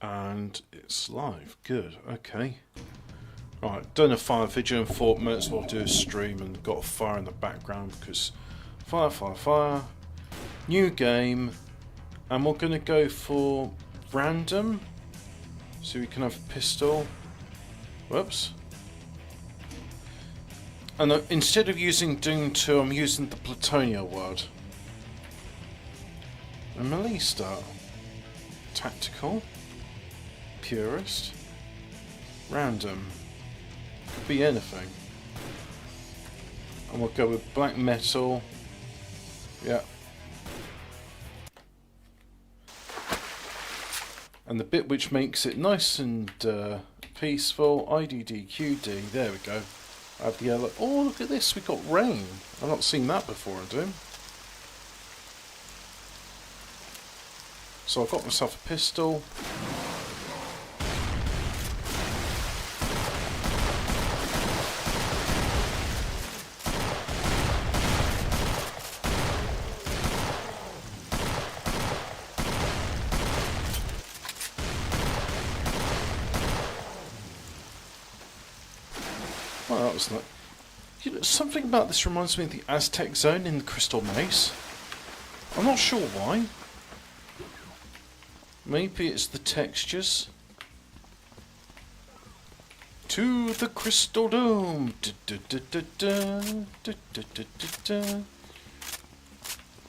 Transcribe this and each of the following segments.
And it's live. Good. Okay. Right. Done a fire video and thought might as well do a stream, and got a fire in the background because fire, fire, fire. New game, and we're gonna go for random, so we can have a pistol. Whoops. And instead of using Doom 2, I'm using the Plutonia word. And melee style. Tactical. Purist. Random. Could be anything. And we'll go with black metal. Yeah. And the bit which makes it nice and peaceful, IDDQD, there we go. I have the yellow. Oh, look at this, we got rain. I've not seen that before in Doom. So I've got myself a pistol. Well, that was not. You know, something about this reminds me of the Aztec Zone in the Crystal Maze. I'm not sure why. Maybe it's the textures. To the Crystal Dome.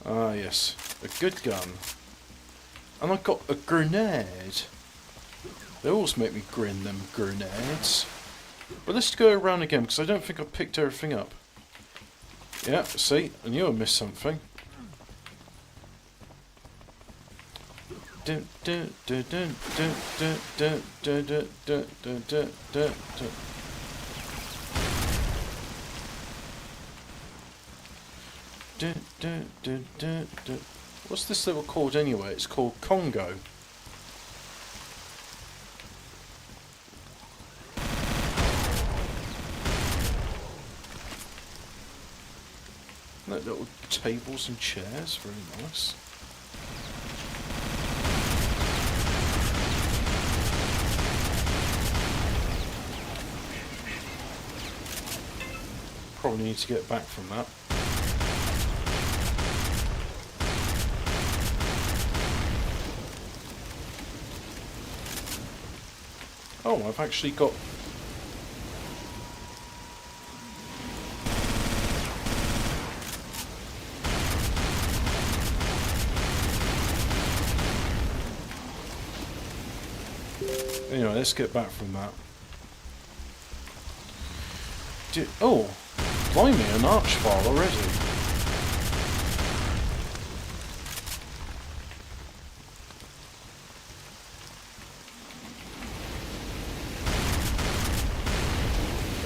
Ah, yes, a good gun. And I got a grenade. They always make me grin, them grenades. But let's go around again, because I don't think I picked everything up. Yeah, see, I knew I missed something. What's this level called anyway? It's called Congo. Little tables and chairs, very nice. Probably need to get back from that. Oh, I've actually got... Anyway, let's get back from that. Oh, blimey, an archvile already.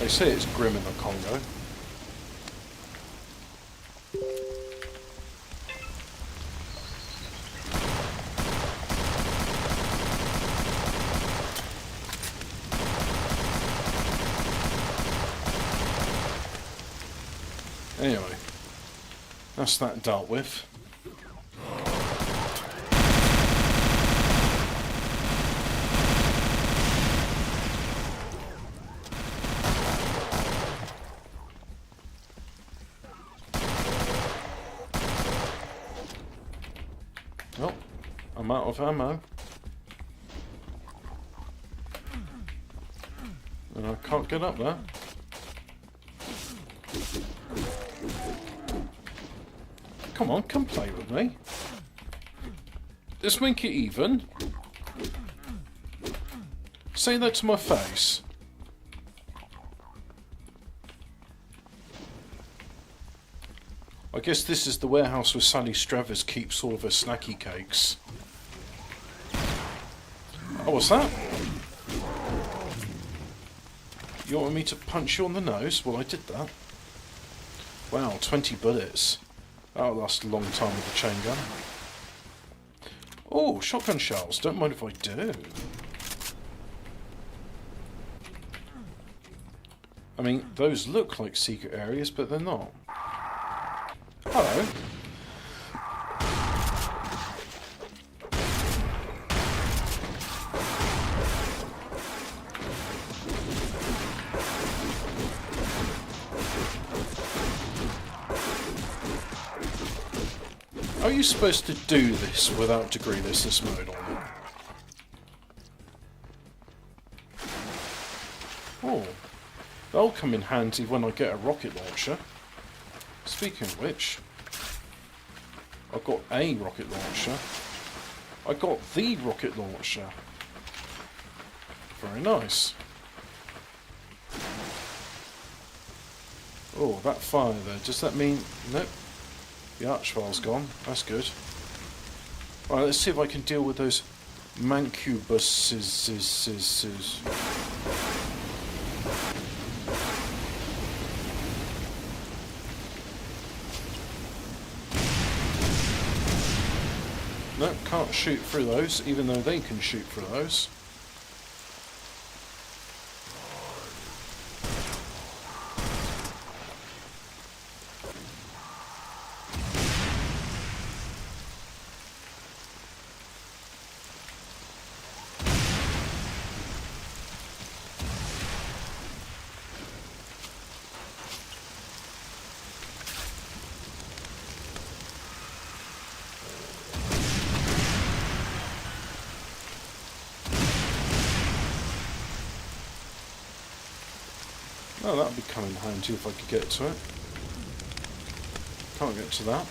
They say it's grim in the Congo. Anyway, that's that dealt with. Well, I'm out of ammo. And I can't get up there. Come on, come play with me. Let's make it even. Say that to my face. I guess this is the warehouse where Sally Strathers keeps all of her snacky cakes. Oh, what's that? You want me to punch you on the nose? Well, I did that. Wow, 20 bullets. That'll last a long time with a chain gun. Oh, shotgun shells. Don't mind if I do. I mean, those look like secret areas, but they're not. Hello. are you supposed to do this without degreelessness mode on? Oh, that'll come in handy when I get a rocket launcher. Speaking of which, I've got a rocket launcher. I got the rocket launcher. Very nice. Oh, that fire there. Does that mean... Nope. The archvile's gone. That's good. Right, let's see if I can deal with those mancubuses. Nope, can't shoot through those, even though they can shoot through those. Oh, that would be coming handy if I could get to it. Can't get to that.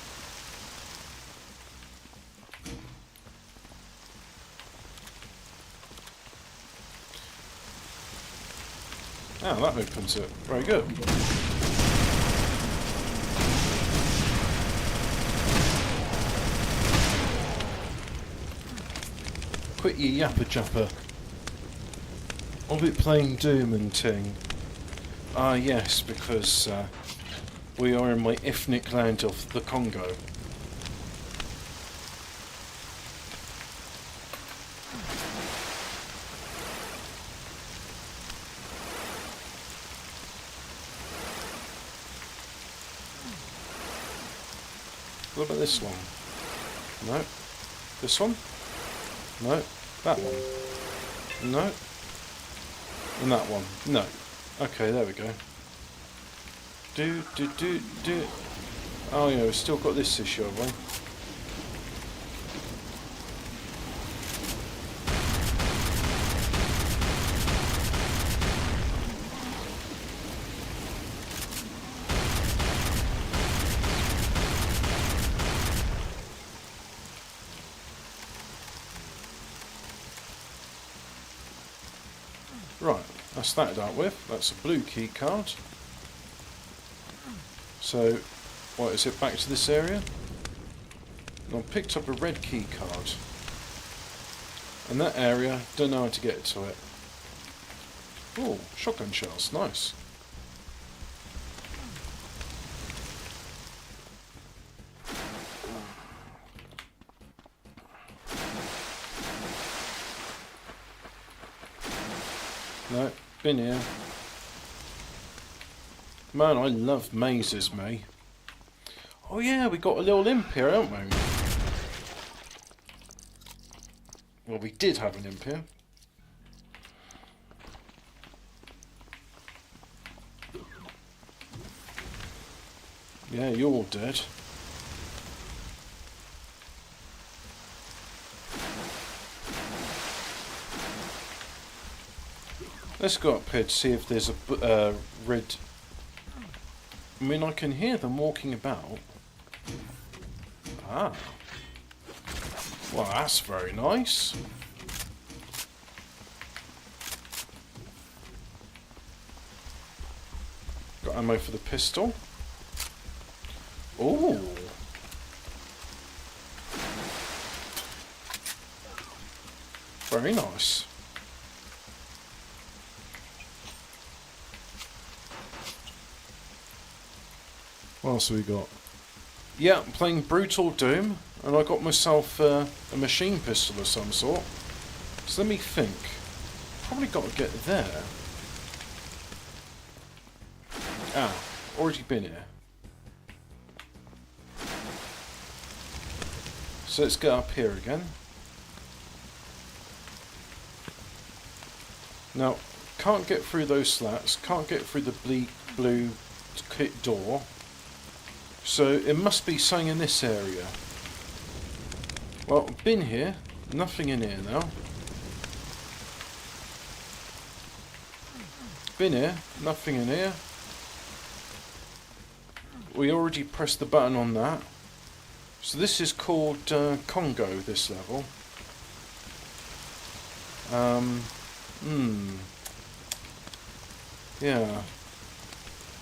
Ah, that opens it. Very good. Quit your yapper japper. I'll be playing Doom and ting. Ah, yes, because we are in my ethnic land of the Congo. What about this one? No. This one? No. That one? No. And that one? No. Okay, there we go. Do. Oh yeah, we've still got this issue, have we? Right, that's that dealt with. That's a blue key card. So, what is it? Back to this area? And I picked up a red key card. And that area, don't know how to get to it. Oh, shotgun shells, nice. No, been here. Man, I love mazes, me. Oh yeah, we got a little imp here, haven't we? Well, we did have an imp here. Yeah, you're all dead. Let's go up here to see if there's a red... I mean, I can hear them walking about. Ah. Well, that's very nice. Got ammo for the pistol. Ooh. Very nice. What else have we got? Yeah, I'm playing Brutal Doom, and I got myself a machine pistol of some sort. So let me think. Probably got to get there. Ah, already been here. So let's get up here again. Now, can't get through those slats, can't get through the blue kit door. So it must be something in this area. Well, been here. Nothing in here now. Been here. Nothing in here. We already pressed the button on that. So this is called Congo, this level. Yeah.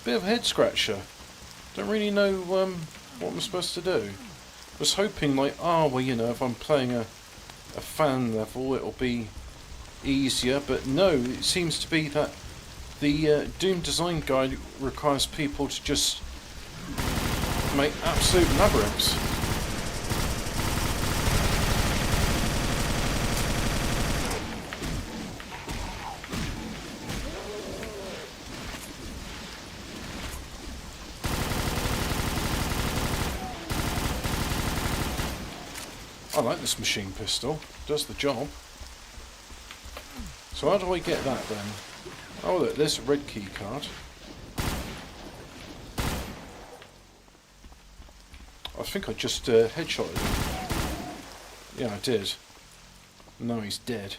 Bit of a head scratcher. Don't really know what I'm supposed to do. Was hoping like, well, you know, if I'm playing a fan level it'll be easier, but no, it seems to be that the Doom design guide requires people to just make absolute labyrinths. I like this machine pistol. Does the job. So how do I get that then? Oh look, there's a red key card. I think I just headshotted him. Yeah, I did. No, he's dead.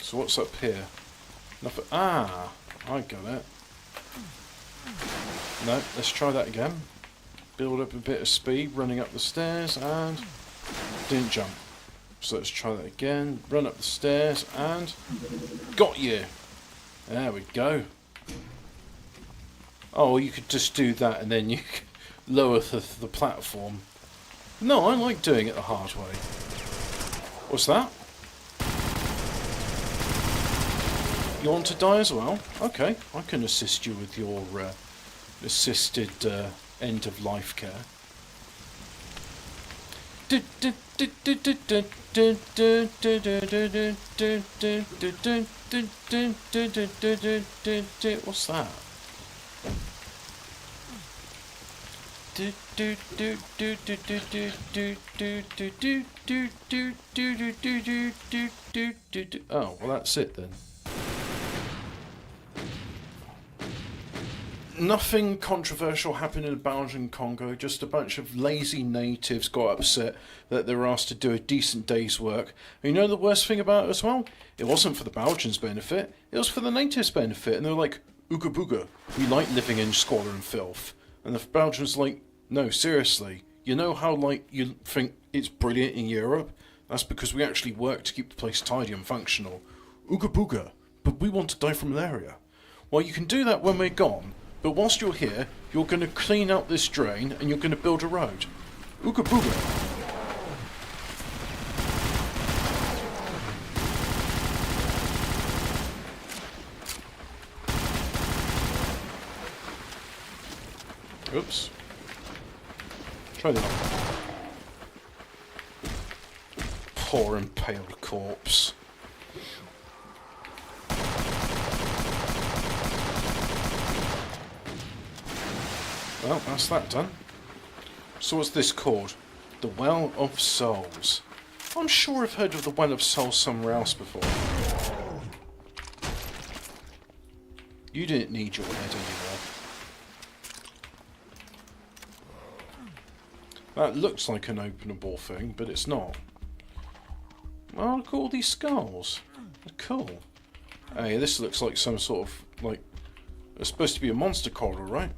So what's up here? Nothing. I got it. No, let's try that again. Build up a bit of speed, running up the stairs, and didn't jump. So let's try that again. Run up the stairs, and got you. There we go. Oh, you could just do that, and then you could lower the platform. No, I like doing it the hard way. What's that? You want to die as well? Okay, I can assist you with your assisted end of life care. What's that? Oh, well that's it then. Nothing controversial happened in Belgian Congo, just a bunch of lazy natives got upset that they were asked to do a decent day's work. And you know the worst thing about it as well? It wasn't for the Belgians' benefit, it was for the natives' benefit. And they were like, ooga booga, we like living in squalor and filth. And the Belgians were like, no, seriously, you know how like you think it's brilliant in Europe? That's because we actually work to keep the place tidy and functional. Ooga booga, but we want to die from malaria. Well, you can do that when we're gone. But whilst you're here, you're going to clean out this drain and you're going to build a road. Ooga booga. Oops. Try that. Poor impaled corpse. Well, that's that done. So what's this called? The Well of Souls. I'm sure I've heard of the Well of Souls somewhere else before. You didn't need your head anymore. That looks like an openable thing, but it's not. Oh, look at all these skulls. They're cool. Hey, this looks like some sort of, like... It's supposed to be a monster corridor, right?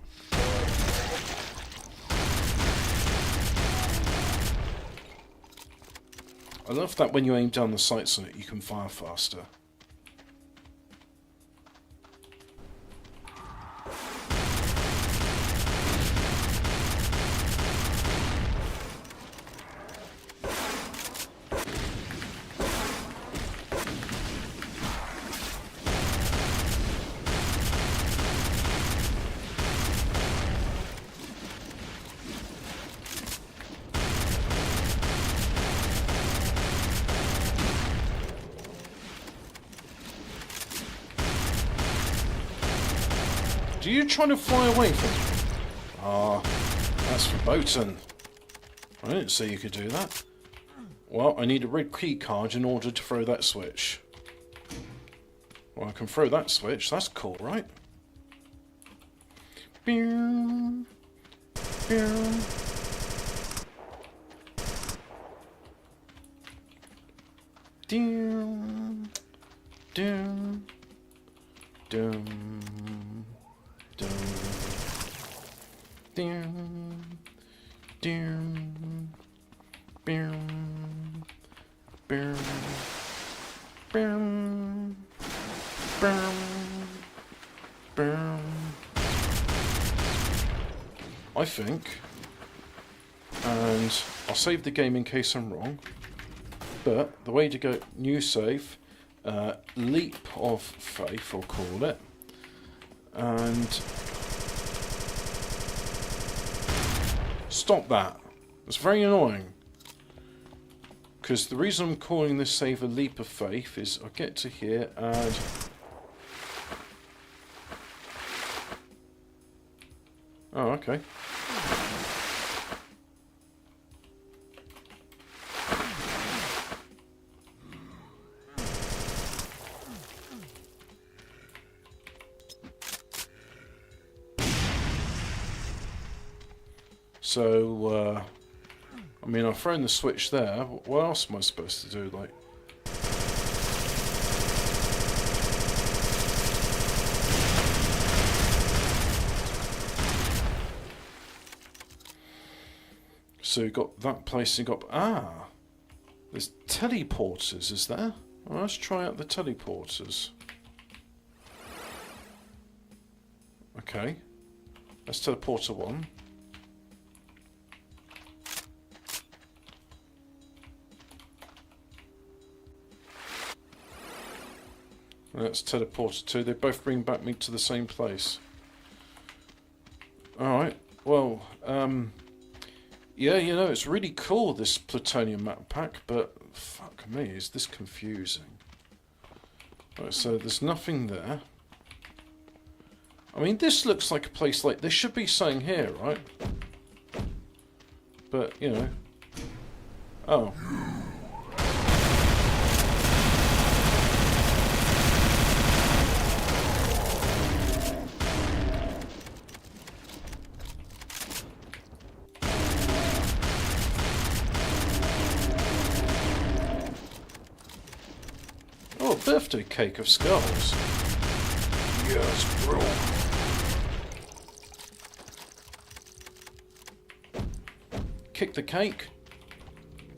I love that when you aim down the sights on it, you can fire faster. Are you trying to fly away from me? Ah, that's verboten. I didn't say you could do that. Well, I need a red key card in order to throw that switch. Well, I can throw that switch. That's cool, right? Doom, doom, doom, doom, doom, doom, boom, boom, boom, boom, boom. I think, and I'll save the game in case I'm wrong, but the way to go, new save, leap of faith, I'll call it, and stop that. It's very annoying, because the reason I'm calling this save a leap of faith is I get to here and oh, okay. So, I mean, I've thrown the switch there. What else am I supposed to do? Like, so you got that place. You got there's teleporters. Is there? Well, let's try out the teleporters. Okay, that's teleporter 1. That's teleporter 2. They both bring back me to the same place. Alright, well, yeah, you know, it's really cool, this plutonium map pack, but fuck me, is this confusing. Right, so there's nothing there. I mean, this looks like a place like... There should be something here, right? But, you know... Oh. Oh, a birthday cake of skulls. Yes, bro. Kick the cake.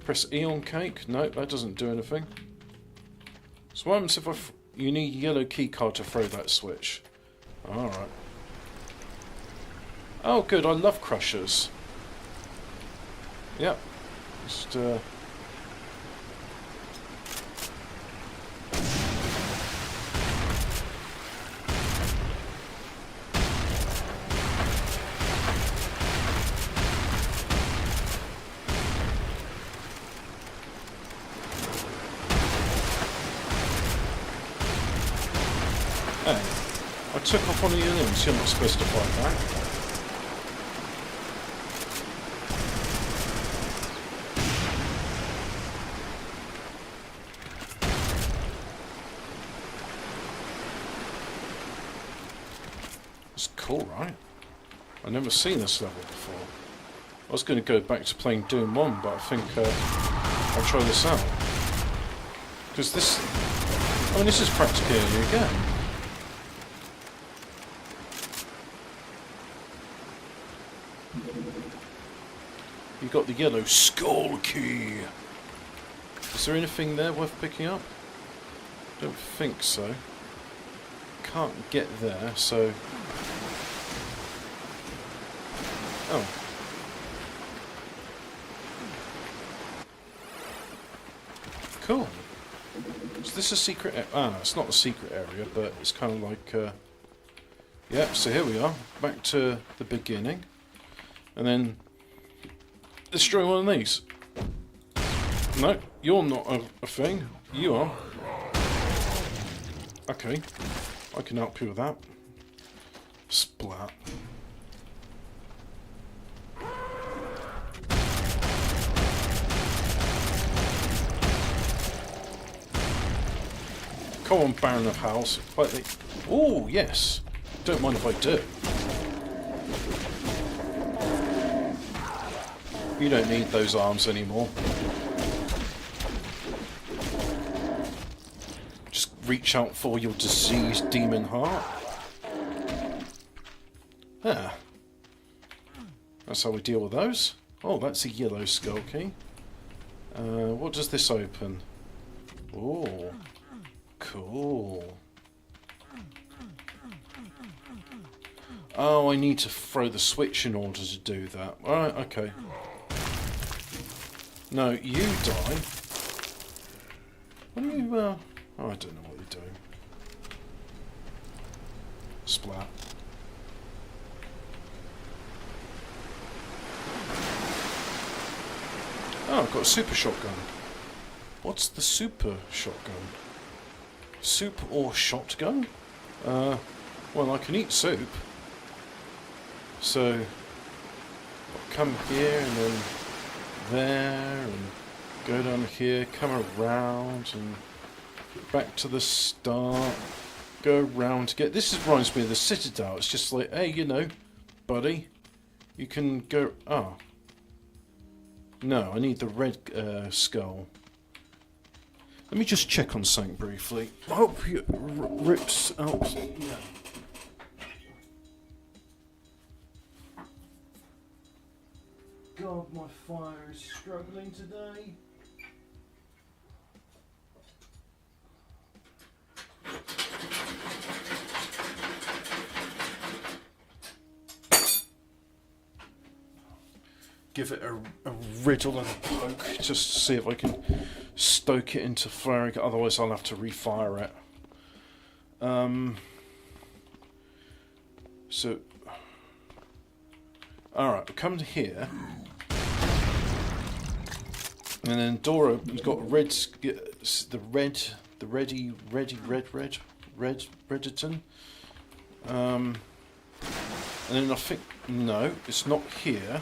Press E on cake. Nope, that doesn't do anything. So what happens if you need a yellow key card to throw that switch? Alright. Oh good, I love crushers. Yep. Just Hey, I took off one of your limbs, you're not supposed to fight back. It's cool, right? I've never seen this level before. I was going to go back to playing Doom 1, but I think I'll try this out. Because this... I mean, this is practically a new game. You got the yellow skull key. Is there anything there worth picking up? Don't think so. Can't get there, so... Oh. Cool. Is this a secret area? Ah, it's not a secret area, but it's kind of like... Yeah, so here we are. Back to the beginning. And then... destroy one of these. No, you're not a thing. You are. Okay. I can help you with that. Splat. Come on, Baron of House. Oh, yes. Don't mind if I do. You don't need those arms anymore. reach out for your diseased demon heart. Ah. That's how we deal with those. Oh, that's a yellow skull key. What does this open? Oh, cool. Oh, I need to throw the switch in order to do that. Alright, okay. No, you die. What are you, oh, I don't know what you're doing. Splat. Oh, I've got a super shotgun. What's the super shotgun? Soup or shotgun? Well, I can eat soup. So, I'll come here and then there and go down here, come around and back to the start, go around to get... This reminds me of the Citadel. It's just like, hey, you know, buddy, you can go... Oh. No, I need the red skull. Let me just check on something briefly. I hope it rips out... Yeah. God, my fire is struggling today. Give it a riddle and a poke just to see if I can stoke it into flaring. Otherwise, I'll have to refire it. So, all right, come to here, and then door open. You've got Redditon. And then I think no, it's not here.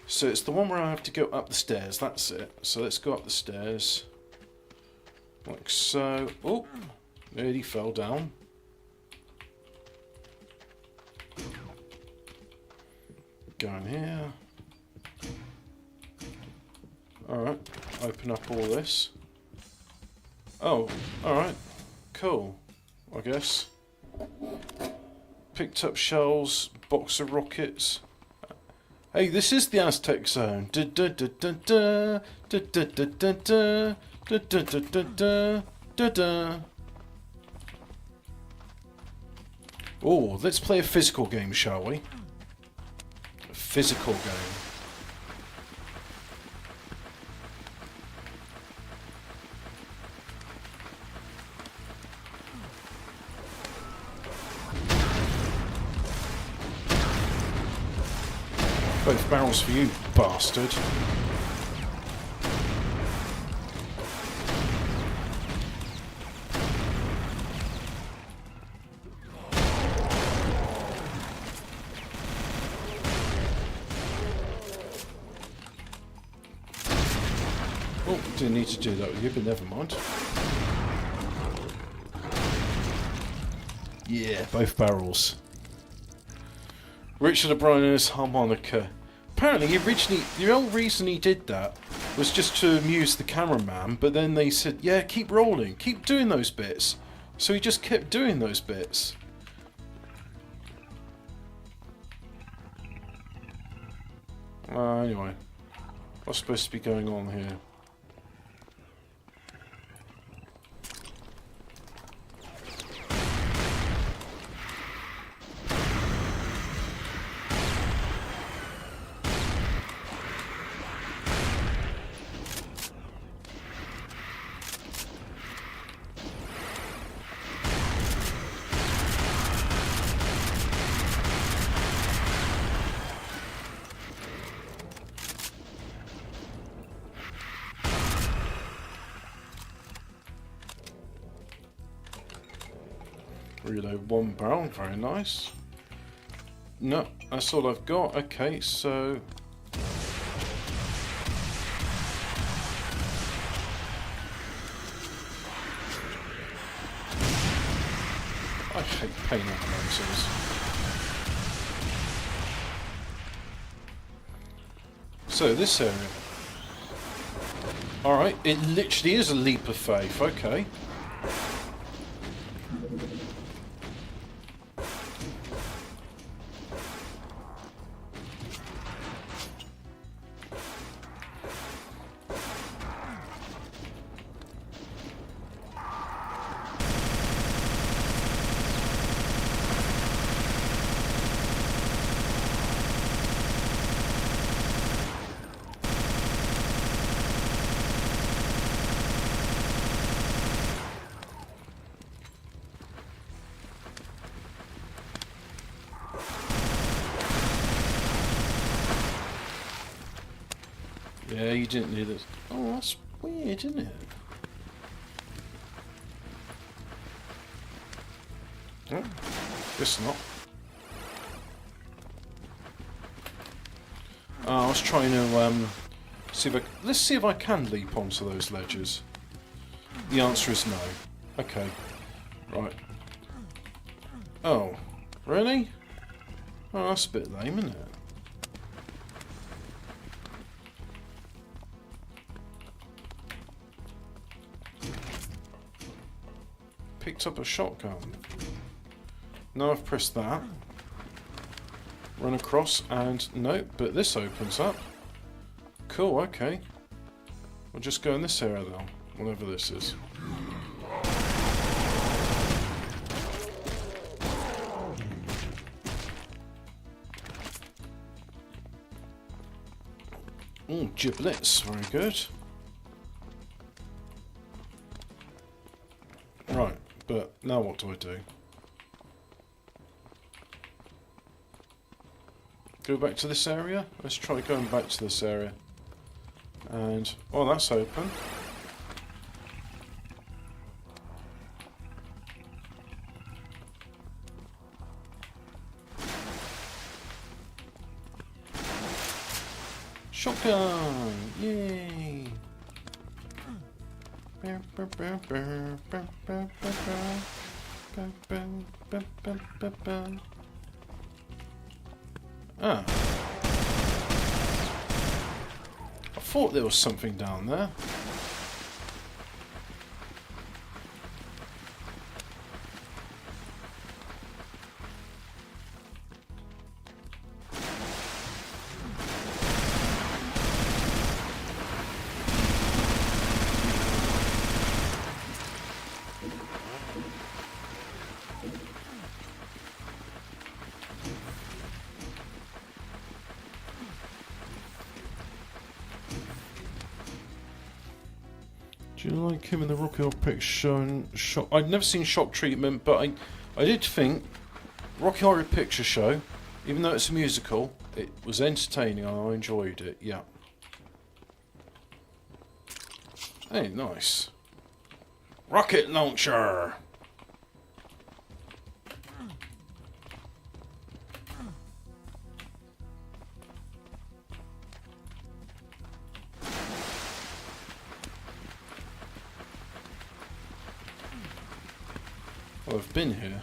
So it's the one where I have to go up the stairs, that's it. So let's go up the stairs. Like so. Oh, nearly fell down. Go in here. Alright, open up all this. Oh, alright. Cool, I guess. Picked up shells, box of rockets. Hey, this is the Aztec zone. Oh, let's play a physical game, shall we? A physical game. Both barrels for you, bastard. Oh, didn't need to do that with you, but never mind. Yeah, both barrels. Richard O'Brien and his harmonica. Apparently, originally, the whole reason he did that was just to amuse the cameraman, but then they said, yeah, keep rolling, keep doing those bits. So he just kept doing those bits. Anyway, what's supposed to be going on here? Reload one barrel, very nice. No, that's all I've got. Okay, so... I hate pain nonsense. So, this area. Alright, it literally is a leap of faith, okay. Yeah, you didn't need it. Oh, that's weird, isn't it? Oh, guess not. I was trying to see if let's see if I can leap onto those ledges. The answer is no. Okay. Right. Oh, really? Oh, that's a bit lame, isn't it? Picked up a shotgun. Now I've pressed that. Run across and nope, but this opens up. Cool, okay. We'll just go in this area now, whatever this is. Oh, giblets, very good. Right, but now what do I do? Go back to this area? Let's try going back to this area. And, oh, that's open. Shotgun! Yay! Ah. I thought there was something down there. Do you like him in the Rocky Horror Picture Show? I'd never seen Shock Treatment, but I did think Rocky Horror Picture Show, even though it's a musical, it was entertaining and I enjoyed it, yeah. Hey, nice. Rocket launcher! Well, I've been here.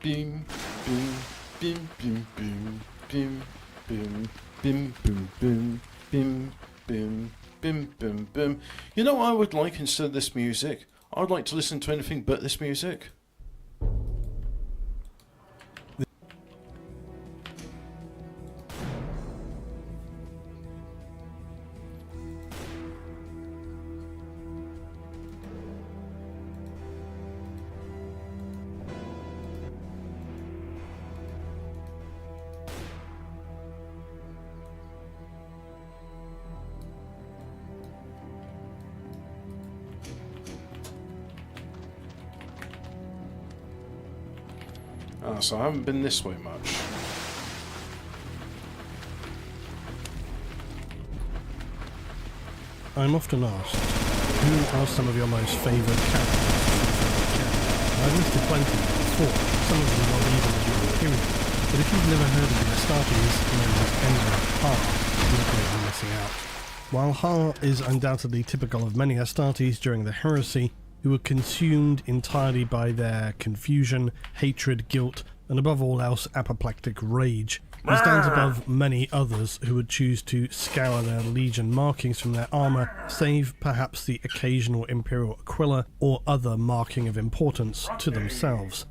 Bim, bim, bim, bim, bim, bim, bim, bim, bim, bim, bim, bim, bim, bim, bim. You know what I would like instead of this music? I'd like to listen to anything but this music. So I haven't been this way much. I'm often asked, who are some of your most favourite characters? I've listed plenty before, some of them not even of your period, but if you've never heard of the Astartes known as Enver Ha, you're greatly missing out. While Ha is undoubtedly typical of many Astartes during the heresy, who were consumed entirely by their confusion, hatred, guilt, and above all else apoplectic rage, He stands above many others who would choose to scour their legion markings from their armour, save perhaps the occasional Imperial Aquila or other marking of importance to themselves.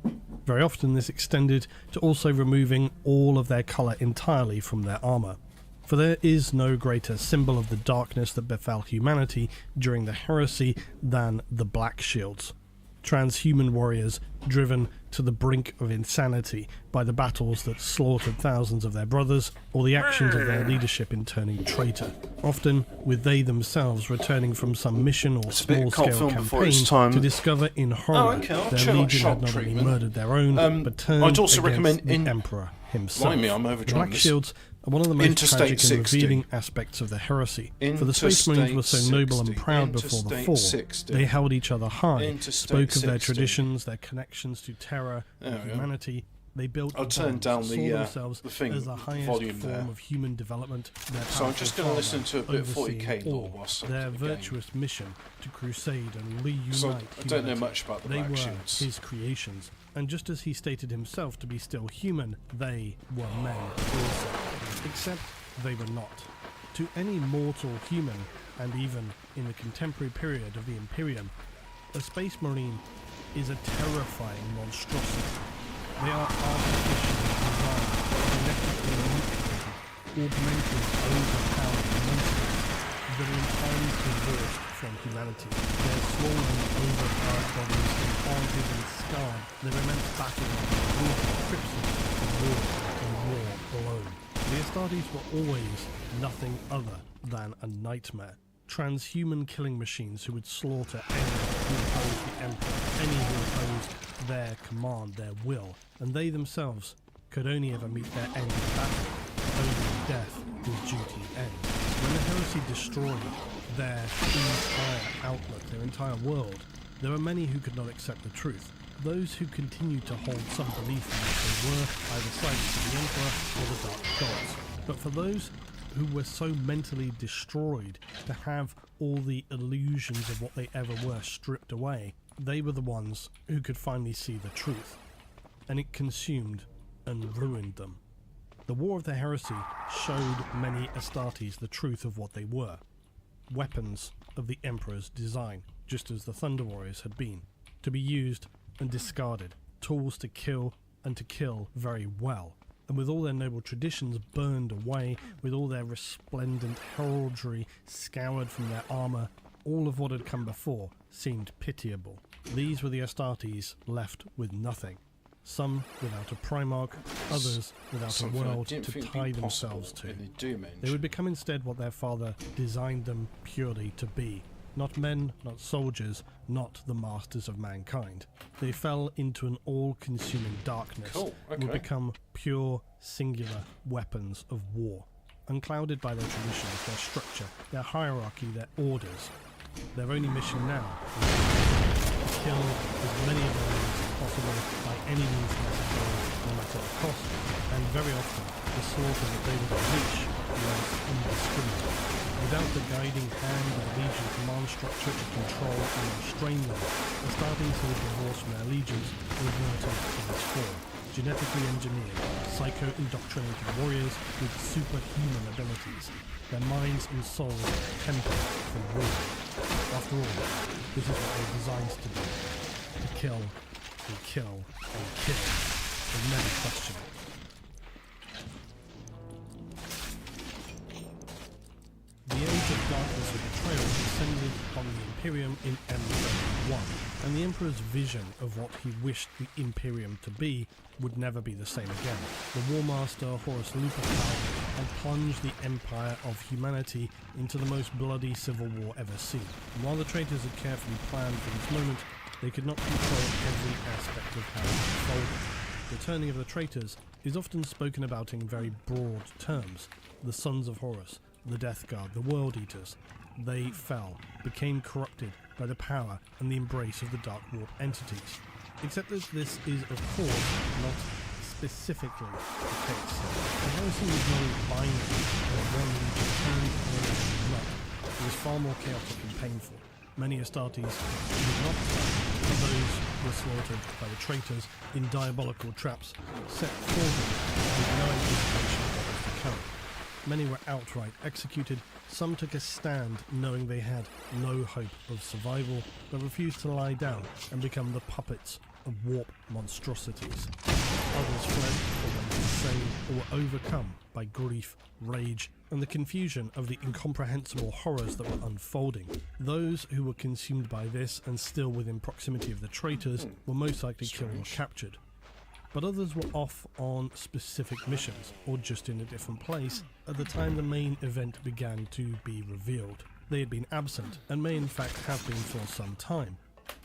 Very often this extended to also removing all of their colour entirely from their armour. For there is no greater symbol of the darkness that befell humanity during the heresy than the Black Shields. Transhuman warriors driven to the brink of insanity by the battles that slaughtered thousands of their brothers, or the actions of their leadership in turning traitor, often with they themselves returning from some mission or small-scale campaign to discover in horror their legion had not only murdered their own, but turned I'd also against recommend the Emperor himself. Blimey, I'm The overdrawing Black this. Shields are one of the most Interstate tragic and 60. revealing aspects of the heresy. For the Space Marines were so noble and proud before the Interstate fall, 60. they held each other high, Interstate spoke of their 60. traditions, their connections to terror There and we go. humanity. They built I'll turn bonds, down saw the themselves thing, as the highest volume form there. of human development. Their So I'm just powerful going to listen to a bit of overseeing 40k lore all, whilst I'm their in the game. virtuous mission to crusade and reunite So I don't know humanity. much about the They Black were Shields. his creations, and just as he stated himself to be still human, they were men also. Except they were not. To any mortal human, and even in the contemporary period of the Imperium, a Space Marine is a terrifying monstrosity. They are artificially designed, genetically manipulated, augmented, overpowered monsters that are entirely divorced from humanity. Their swollen, overpowered bodies, implanted and scarred, their immense battle brought crimson and war alone. The Astartes were always nothing other than a nightmare. Transhuman killing machines who would slaughter any who opposed the Emperor, any who opposed their command, their will, and they themselves could only ever meet their end in battle. Only in death does duty end. When the heresy destroyed their entire outlook, their entire world, there were many who could not accept the truth. Those who continued to hold some belief in that they were either sides of the Emperor or the Dark Gods. But for those who were so mentally destroyed to have all the illusions of what they ever were stripped away, they were the ones who could finally see the truth. And it consumed and ruined them. The War of the Heresy showed many Astartes the truth of what they were. Weapons of the Emperor's design, just as the Thunder Warriors had been, to be used and discarded, tools to kill and to kill very well. And with all their noble traditions burned away, with all their resplendent heraldry scoured from their armour, all of what had come before seemed pitiable. These were the Astartes left with nothing. Some without a Primarch, others without a Something I world didn't to think would tie be themselves possible to. in the Doom engine. They would become instead what their father designed them purely to be. Not men, not soldiers, not the masters of mankind. They fell into an all-consuming darkness Cool, and would okay. become pure, singular weapons of war, unclouded by their traditions, their structure, their hierarchy, their orders. Their only mission now is to kill as many of their enemies as possible by any means necessary, no matter the cost, and very often the slaughter that they would unleash was indiscriminate. Without the guiding hand of the Legion command structure to control and restrain them, Astartes who were divorced from their legions reverted to this form. Genetically engineered, psycho-indoctrinated warriors with superhuman abilities, their minds and souls tempered for war. After all, this is what they're designed to do. To kill, and kill, and kill, and never question it. The Age of Darkness of Betrayal descended on the Imperium in M31, and the Emperor's vision of what he wished the Imperium to be would never be the same again. The War Master Horus Lupercal had plunged the empire of humanity into the most bloody civil war ever seen. And while the traitors had carefully planned for this moment, they could not control every aspect of how it unfolded. The turning of the traitors is often spoken about in very broad terms. The Sons of Horus, the Death Guard, the World Eaters. They fell, became corrupted by the power and the embrace of the Dark Warp entities. Except that this is, of course, not specifically the case. The heresy was not as binary that one legion turned and another not. It was far more chaotic and painful. Many Astartes did not die, and those were slaughtered by the traitors in diabolical traps set for them with no anticipation Many were outright executed, some took a stand knowing they had no hope of survival, but refused to lie down and become the puppets of warp monstrosities. Others fled or went insane or were overcome by grief, rage, and the confusion of the incomprehensible horrors that were unfolding. Those who were consumed by this and still within proximity of the traitors were most likely killed or captured. But others were off on specific missions, or just in a different place, at the time the main event began to be revealed. They had been absent, and may in fact have been for some time,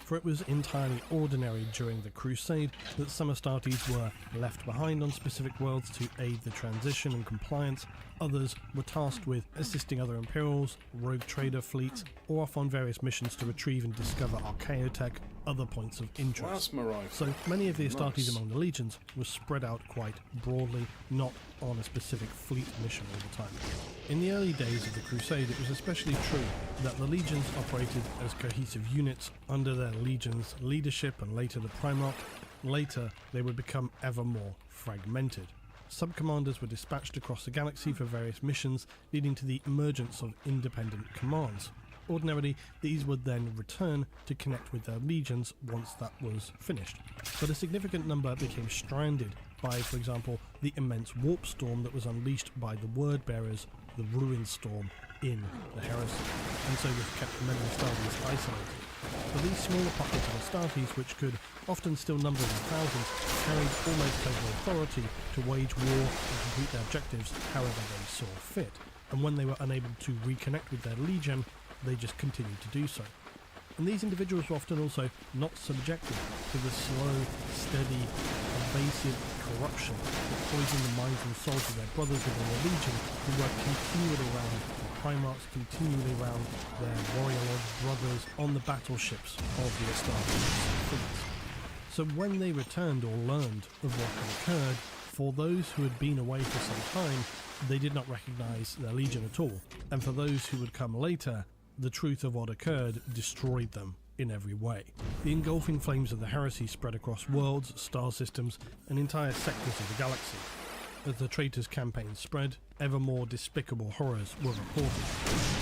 for it was entirely ordinary during the Crusade that some Astartes were left behind on specific worlds to aid the transition and compliance. Others were tasked with assisting other Imperials, rogue trader fleets, or off on various missions to retrieve and discover archaeotech, other points of interest. So many of the Astartes among the legions were spread out quite broadly, not on a specific fleet mission all the time. In the early days of the Crusade, it was especially true that the legions operated as cohesive units under their legion's leadership and later the Primarch. Later, they would become ever more fragmented. Sub-commanders were dispatched across the galaxy for various missions, leading to the emergence of independent commands. Ordinarily, these would then return to connect with their legions once that was finished. But a significant number became stranded by, for example, the immense warp storm that was unleashed by the word-bearers, the Ruin Storm, in the Heresy, and so this kept many Astartes isolated. But these smaller pockets of Astartes, which could often still number in thousands, carried almost total authority to wage war and complete their objectives however they saw fit, and when they were unable to reconnect with their legion, they just continued to do so. And these individuals were often also not subjected to the slow, steady, pervasive corruption that poisoned the minds and souls of their brothers within the legion, who were continually around the Primarchs, continually around their warrior lord brothers on the battleships of the Astartes fleets. So when they returned or learned of what had occurred, for those who had been away for some time, they did not recognise their legion at all, and for those who would come later, the truth of what occurred destroyed them in every way. The engulfing flames of the heresy spread across worlds, star systems, and entire sectors of the galaxy. As the traitors' campaign spread, ever more despicable horrors were reported.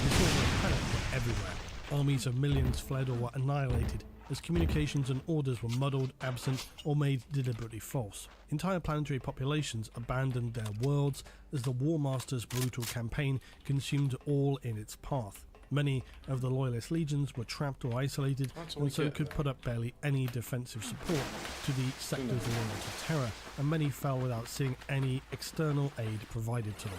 Disorder and panic were everywhere. Armies of millions fled or were annihilated as communications and orders were muddled, absent, or made deliberately false. Entire planetary populations abandoned their worlds as the War Master's brutal campaign consumed all in its path. Many of the loyalist legions were trapped or isolated, and so could put up barely any defensive support to the sectors loyal to Terra, and many fell without seeing any external aid provided to them.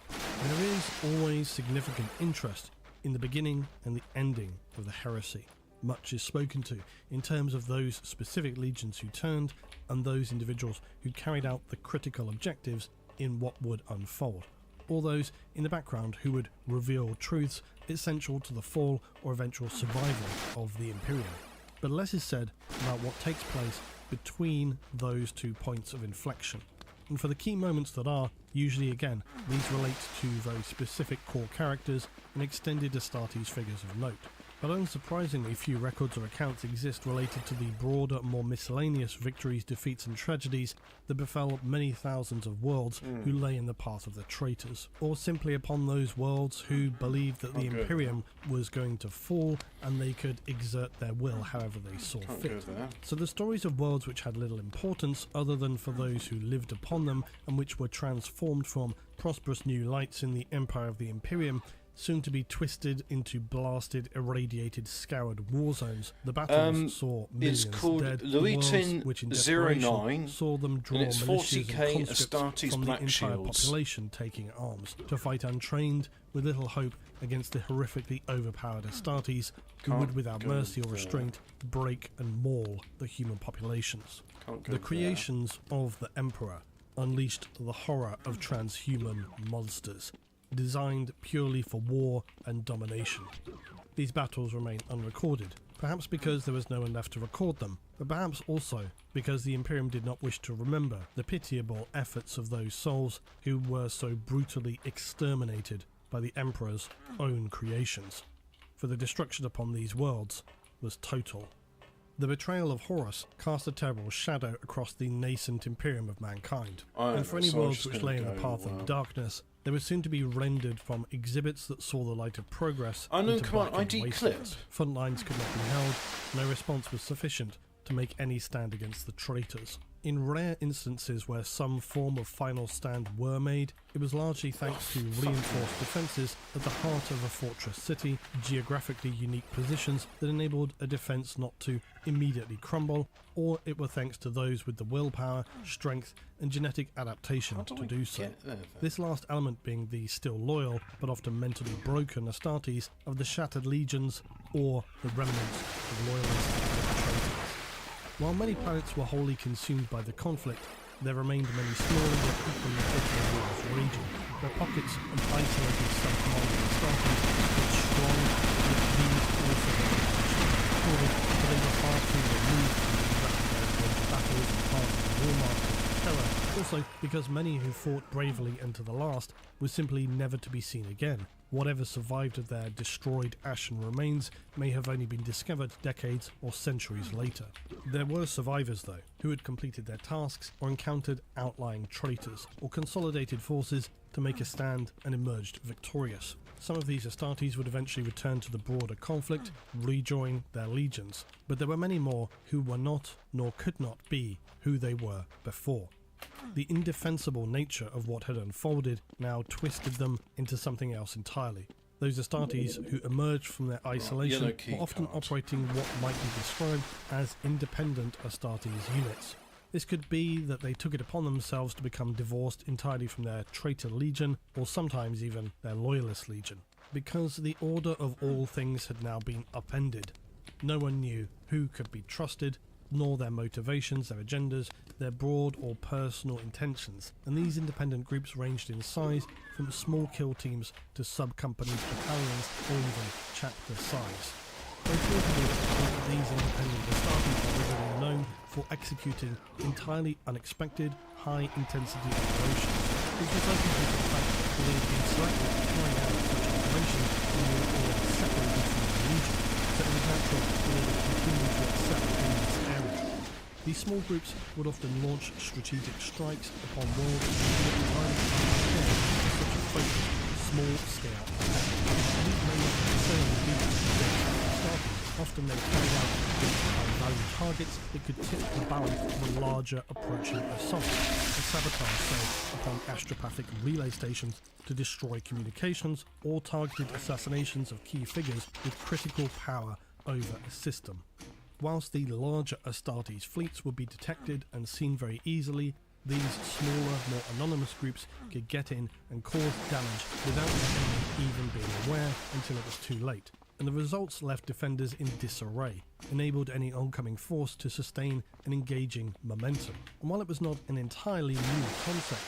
There is always significant interest in the beginning and the ending of the heresy. Much is spoken to in terms of those specific legions who turned, and those individuals who carried out the critical objectives in what would unfold. Or those in the background who would reveal truths essential to the fall or eventual survival of the Imperium. But less is said about what takes place between those 2 points of inflection. And for the key moments that are, usually again, these relate to very specific core characters and extended Astartes figures of note. But unsurprisingly, few records or accounts exist related to the broader, more miscellaneous victories, defeats and tragedies that befell many thousands of worlds who lay in the path of the traitors, or simply upon those worlds who believed that the Imperium was going to fall and they could exert their will however they saw fit. So the stories of worlds which had little importance other than for those who lived upon them and which were transformed from prosperous new lights in the empire of the Imperium soon to be twisted into blasted, irradiated, scoured war zones. The battles saw millions it's called dead, Luetin which in 09, saw them draw and it's militias 40k and conscripts Astartes from the Black entire Shields. population taking arms to fight untrained with little hope against the horrifically overpowered Astartes who would without mercy or restraint break and maul the human populations. The creations of the Emperor unleashed the horror of transhuman monsters, designed purely for war and domination. These battles remain unrecorded, perhaps because there was no one left to record them, but perhaps also because the Imperium did not wish to remember the pitiable efforts of those souls who were so brutally exterminated by the Emperor's own creations. For the destruction upon these worlds was total. The betrayal of Horus cast a terrible shadow across the nascent Imperium of mankind, and for any worlds which lay in the path of darkness, They were soon to be rendered from exhibits that saw the light of progress Oh no, into come on, blackened ID wastelands. clip. Front lines could not be held, no response was sufficient to make any stand against the traitors. In rare instances where some form of final stand were made, it was largely thanks to reinforced defences at the heart of a fortress city, geographically unique positions that enabled a defence not to immediately crumble, or it were thanks to those with the willpower, strength and genetic adaptation How do to we do so. get there, then? This last element being the still loyal, but often mentally broken Astartes of the shattered legions, or the remnants of loyalists and traitors. While many planets were wholly consumed by the conflict, there remained many smaller yet equally bitter wars raging, where pockets of isolated sub-commanding Astartes were strong, yet these also were but they were far too removed from the rapid battles and part of the War Master's terror, also because many who fought bravely and to the last were simply never to be seen again. Whatever survived of their destroyed ashen remains may have only been discovered decades or centuries later. There were survivors, though, who had completed their tasks or encountered outlying traitors or consolidated forces to make a stand and emerged victorious. Some of these Astartes would eventually return to the broader conflict, rejoin their legions, but there were many more who were not, nor could not be, who they were before. The indefensible nature of what had unfolded now twisted them into something else entirely. Those Astartes who emerged from their isolation yellow key were often card. operating what might be described as independent Astartes units. This could be that they took it upon themselves to become divorced entirely from their traitor legion, or sometimes even their loyalist legion. Because the order of all things had now been upended, no one knew who could be trusted, nor their motivations, their agendas, their broad or personal intentions, and these independent groups ranged in size from small kill teams to sub-companies, battalions, or even chapter size. Most notably, these independent Astartes were regularly known for executing entirely unexpected, high-intensity operations, which resulted in the fact that they had been selected to carry out such operations when they were already separated from the legion, so it was natural that they would continue to excel in this area. These small groups would often launch strategic strikes upon worlds that were entirely unprepared for such a focused, small-scale attack. These may not necessarily be Astartes. Often they carried out against high-value targets that could tip the balance of a larger approaching assault, a sabotage so upon astropathic relay stations to destroy communications, or targeted assassinations of key figures with critical power over a system. Whilst the larger Astartes fleets would be detected and seen very easily, these smaller, more anonymous groups could get in and cause damage without the enemy even being aware until it was too late, and the results left defenders in disarray, enabled any oncoming force to sustain an engaging momentum. And while it was not an entirely new concept,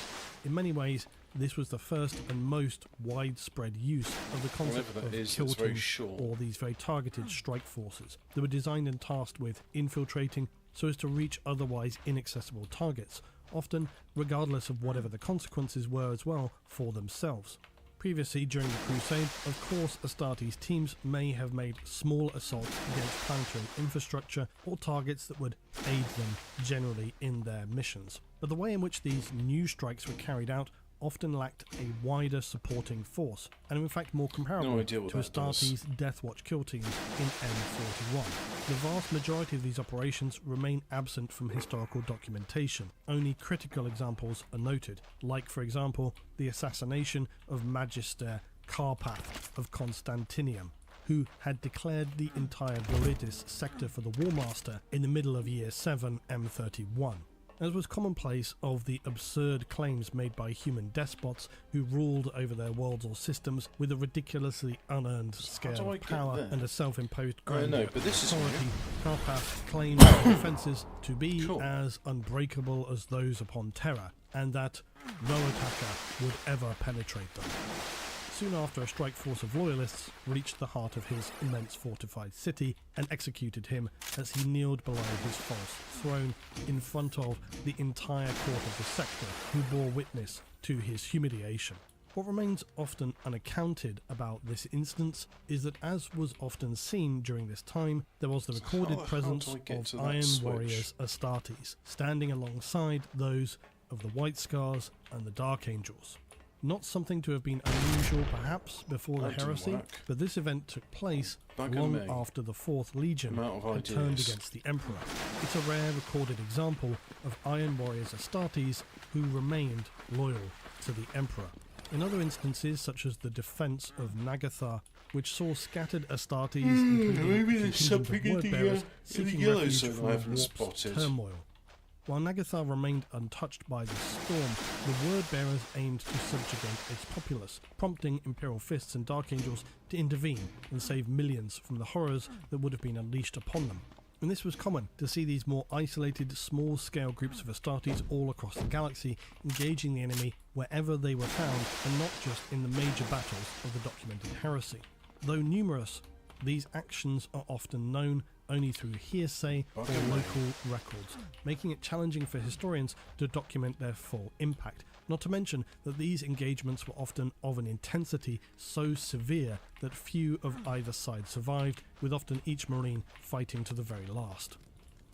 in many ways this was the first and most widespread use of the concept Whatever that of is, kill it's very teams, short. or these very targeted strike forces that were designed and tasked with infiltrating so as to reach otherwise inaccessible targets, often regardless of whatever the consequences were as well for themselves. Previously, during the Crusade, of course Astartes teams may have made small assaults against planetary infrastructure or targets that would aid them generally in their missions. But the way in which these new strikes were carried out often lacked a wider supporting force, and in fact more comparable No idea what to that does. Astartes' Deathwatch kill teams in M41. The vast majority of these operations remain absent from historical documentation. Only critical examples are noted, like for example the assassination of Magister Carpath of Constantinium, who had declared the entire Viridius sector for the War Master in the middle of Year 7 M31. As was commonplace of the absurd claims made by human despots who ruled over their worlds or systems with a ridiculously unearned do scale I of get power there? and a self-imposed I know, grandeur but this is authority, new. Carpath claimed their defences to be Cool. as unbreakable as those upon Terra, and that no attacker would ever penetrate them. Soon after, a strike force of loyalists reached the heart of his immense fortified city and executed him as he kneeled below his false throne in front of the entire court of the sector, who bore witness to his humiliation. What remains often unaccounted about this instance is that, as was often seen during this time, there was the recorded how presence do I get of to that Iron switch? Warriors Astartes, standing alongside those of the White Scars and the Dark Angels. Not something to have been unusual perhaps before the That didn't heresy, work. but this event took place Bugger long me. after the 4th Legion I'm out of had turned ideas. against the Emperor. It's a rare recorded example of Iron Warriors Astartes who remained loyal to the Emperor. In other instances, such as the defence of Nagathar, which saw scattered Astartes, including a maybe there's contingent something of in word the, bearers in the seeking yellow refuge zone from I haven't warp's spotted. turmoil. While Nagathar remained untouched by the storm, the word bearers aimed to subjugate its populace, prompting Imperial Fists and Dark Angels to intervene and save millions from the horrors that would have been unleashed upon them. And this was common to see these more isolated, small-scale groups of Astartes all across the galaxy engaging the enemy wherever they were found, and not just in the major battles of the documented heresy. Though numerous, these actions are often known only through hearsay or local records, making it challenging for historians to document their full impact. Not to mention that these engagements were often of an intensity so severe that few of either side survived, with often each Marine fighting to the very last.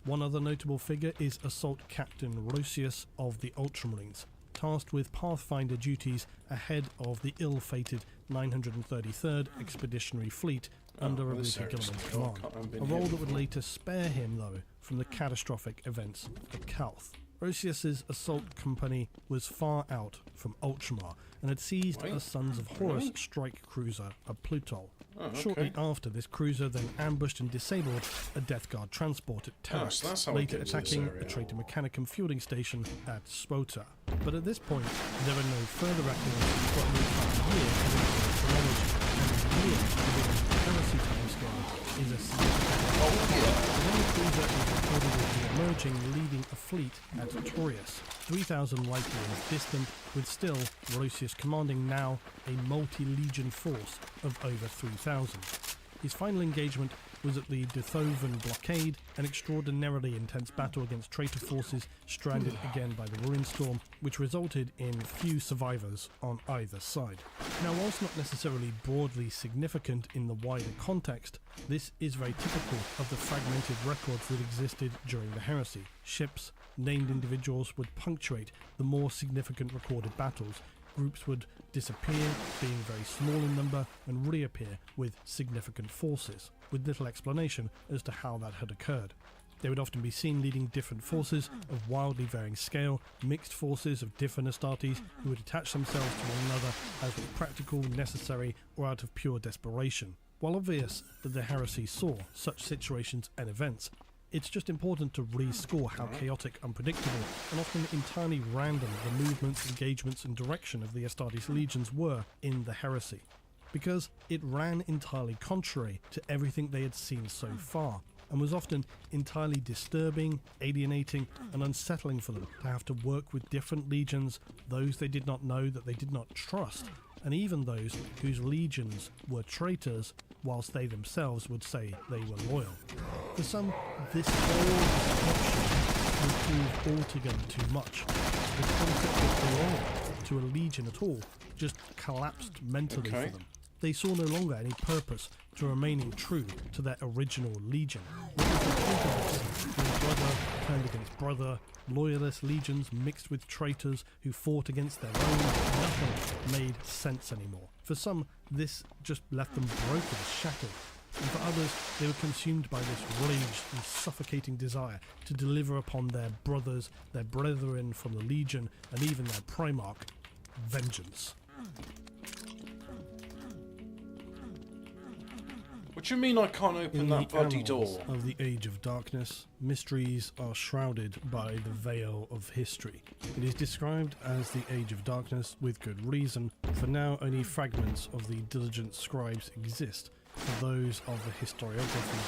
One other notable figure is Assault Captain Rosius of the Ultramarines, tasked with Pathfinder duties ahead of the ill-fated 933rd Expeditionary Fleet under well, Iruka seriously, Gilliman's I command, can't remember a him role that before. would later spare him, though, from the catastrophic events at Calth. Rosius's assault company was far out from Ultramar and had seized Wait, a Sons of Horus really? strike cruiser at Plutol. Oh, Shortly okay. after, this cruiser then ambushed and disabled a Death Guard transport at Terrax, so that's how we later get to this attacking area. a Traitor Mechanicum fueling station at Spota. But at this point, there are no further records for at least half a year of Imperial chronology, and a year within the heresy timescale is a significant. The main cruiser is reportedly emerging, leading a fleet at Taurius, 3,000 light years distant, with still Rosius commanding now a multi-legion force of over 3,000. His final engagement was at the Dithovan blockade, an extraordinarily intense battle against traitor forces stranded again by the Ruin Storm, which resulted in few survivors on either side. Now, whilst not necessarily broadly significant in the wider context, this is very typical of the fragmented records that existed during the heresy. Ships, named individuals would punctuate the more significant recorded battles. Groups would disappear, being very small in number, and reappear with significant forces, with little explanation as to how that had occurred. They would often be seen leading different forces of wildly varying scale, mixed forces of different Astartes who would attach themselves to one another as was practical, necessary, or out of pure desperation. While obvious that the heresy saw such situations and events, it's just important to rescore how chaotic, unpredictable, and often entirely random the movements, engagements, and direction of the Astartes legions were in the heresy, because it ran entirely contrary to everything they had seen so far, and was often entirely disturbing, alienating, and unsettling for them to have to work with different legions, those they did not know, that they did not trust, and even those whose legions were traitors, whilst they themselves would say they were loyal. For some, this whole disruption would prove altogether too much. The concept of belonging to a legion at all just collapsed mentally Okay. for them. They saw no longer any purpose to remaining true to their original legion. What was the point of this when brother turned against brother, loyalist legions mixed with traitors who fought against their own? Nothing made sense anymore. For some, this just left them broken, shattered. And for others, they were consumed by this rage and suffocating desire to deliver upon their brothers, their brethren from the Legion, and even their Primarch, vengeance. What do you mean I can't open In that the bloody annals door? of the Age of Darkness, mysteries are shrouded by the veil of history. It is described as the Age of Darkness with good reason, for now only fragments of the diligent scribes exist, for those of the historiography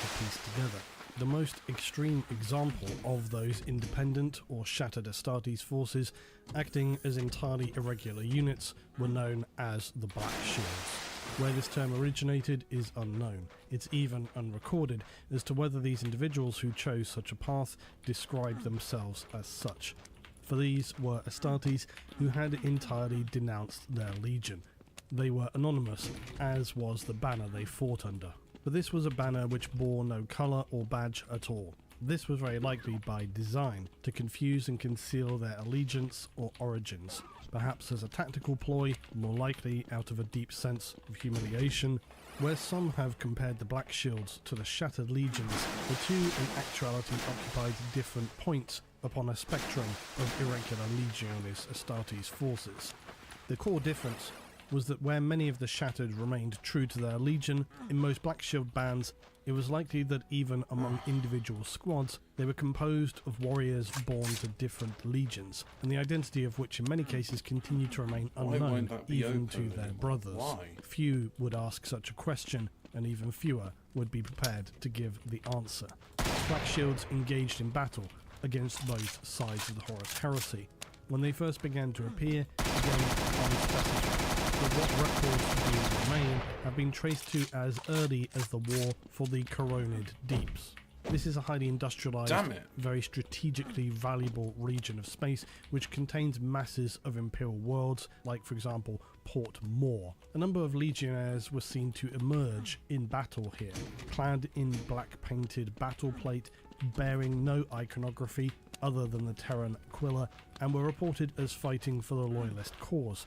to piece together. The most extreme example of those independent or shattered Astartes forces acting as entirely irregular units were known as the Black Shields. Where this term originated is unknown. It's even unrecorded as to whether these individuals who chose such a path described themselves as such. For these were Astartes who had entirely denounced their legion. They were anonymous, as was the banner they fought under. But this was a banner which bore no colour or badge at all. This was very likely by design, to confuse and conceal their allegiance or origins, perhaps as a tactical ploy, more likely out of a deep sense of humiliation. Where some have compared the Black Shields to the Shattered Legions, the two in actuality occupied different points upon a spectrum of irregular Legionis Astartes forces. The core difference was that where many of the Shattered remained true to their legion, in most Black Shield bands it was likely that even among individual squads they were composed of warriors born to different legions, and the identity of which in many cases continued to remain unknown even to their brothers. Why? Few would ask such a question, and even fewer would be prepared to give the answer. Black Shields engaged in battle against both sides of the Horus Heresy. When they first began to appear, again unspecified, but what records do remain have been traced to as early as the War for the Coronid Deeps. This is a highly industrialised, very strategically valuable region of space which contains masses of Imperial worlds, like for example Port Moor. A number of legionnaires were seen to emerge in battle here, clad in black painted battle plate, bearing no iconography other than the Terran Aquila, and were reported as fighting for the Loyalist cause.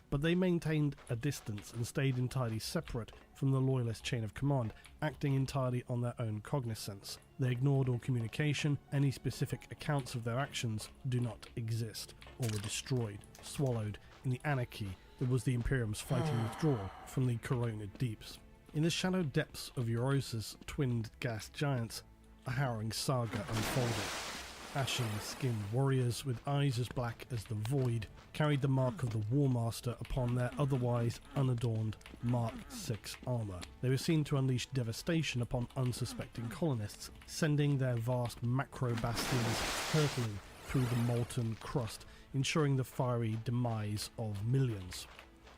But they maintained a distance and stayed entirely separate from the Loyalist chain of command, acting entirely on their own cognizance. They ignored all communication, any specific accounts of their actions do not exist, or were destroyed, swallowed in the anarchy that was the Imperium's fighting withdrawal from the Coronid Deeps. In the shadowed depths of Eurosa's twinned gas giants, a harrowing saga unfolded. Ashen-skinned warriors with eyes as black as the void carried the mark of the War Master upon their otherwise unadorned Mark VI armour. They were seen to unleash devastation upon unsuspecting colonists, sending their vast macro-bastions hurtling through the molten crust, ensuring the fiery demise of millions.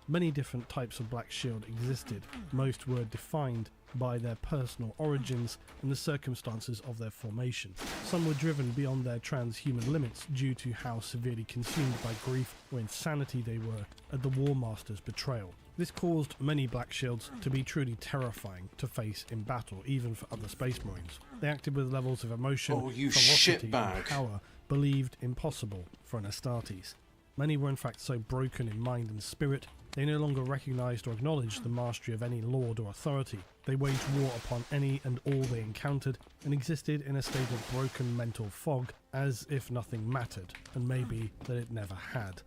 Many different types of Black Shield existed. Most were defined by their personal origins and the circumstances of their formation. Some were driven beyond their transhuman limits due to how severely consumed by grief or insanity they were at the War Master's betrayal. This caused many Black Shields to be truly terrifying to face in battle, even for other Space Marines. They acted with levels of emotion, ferocity and power believed impossible for an Astartes. Many were in fact so broken in mind and spirit they no longer recognised or acknowledged the mastery of any lord or authority. They waged war upon any and all they encountered, and existed in a state of broken mental fog, as if nothing mattered, and maybe that it never had.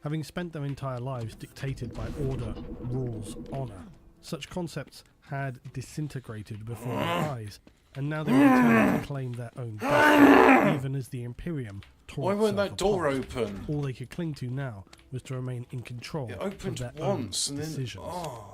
Having spent their entire lives dictated by order, rules, honour, such concepts had disintegrated before their eyes, and now they were returning to claim their own destiny, even as the Imperium tore itself apart. Why won't that door open? All they could cling to now was to remain in control of their own decisions.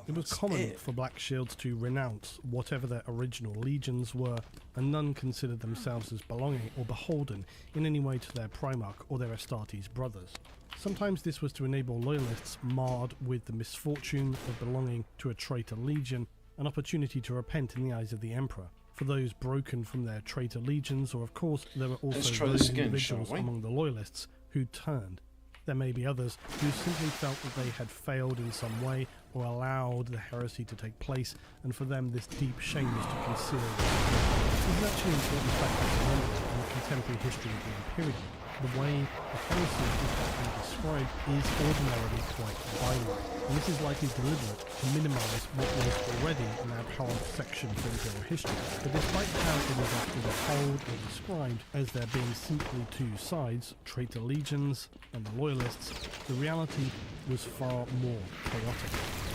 It was common for Black Shields to renounce whatever their original legions were, and none considered themselves as belonging or beholden in any way to their Primarch or their Astartes brothers. Sometimes this was to enable loyalists marred with the misfortune of belonging to a traitor legion an opportunity to repent in the eyes of the Emperor. For those broken from their traitor legions, or of course there were also those individuals among the loyalists who turned. There may be others who simply felt that they had failed in some way or allowed the heresy to take place, and for them this deep shame is to conceal. This is actually an important fact to remember in the contemporary history of the Imperium. The way the heresy is often described is ordinarily quite binary, and this is likely deliberate to minimise what was already an abhorrent section of Imperial history. But despite how it is often told or described as there being simply two sides, traitor legions and the loyalists, the reality was far more chaotic.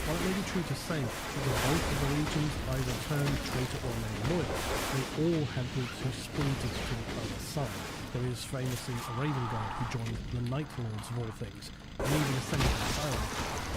While it may be true to say that both of the legions either turned traitor or remained loyal, they all had groups who splintered to the other side. There is famously a Raven Guard who joined the Night Lords of all things, and even ascended to Skyrim,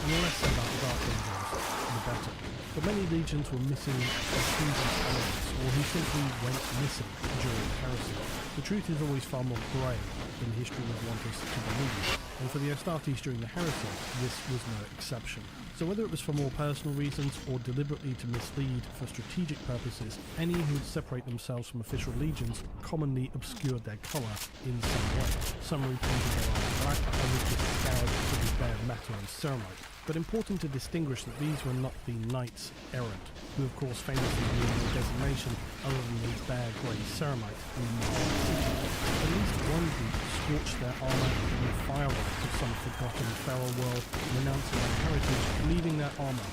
and the less said about the Dark Angels, the better. But many legions were missing previous elements, or who simply went missing during heresy. The truth is always far more grey than history would want us to believe, and for the Astartes during the heresy, this was no exception. So whether it was for more personal reasons or deliberately to mislead for strategic purposes, any who would separate themselves from official legions commonly obscured their colour in some way. Some repainted their eyes black, others just scoured to be bare metal and ceramite. But important to distinguish that these were not the Knights Errant, who of course famously knew no designation other than the bare grey ceramite in the Marble City. At least one group scorched their armour in the firelight of some forgotten feral world, renouncing their heritage, leaving their armour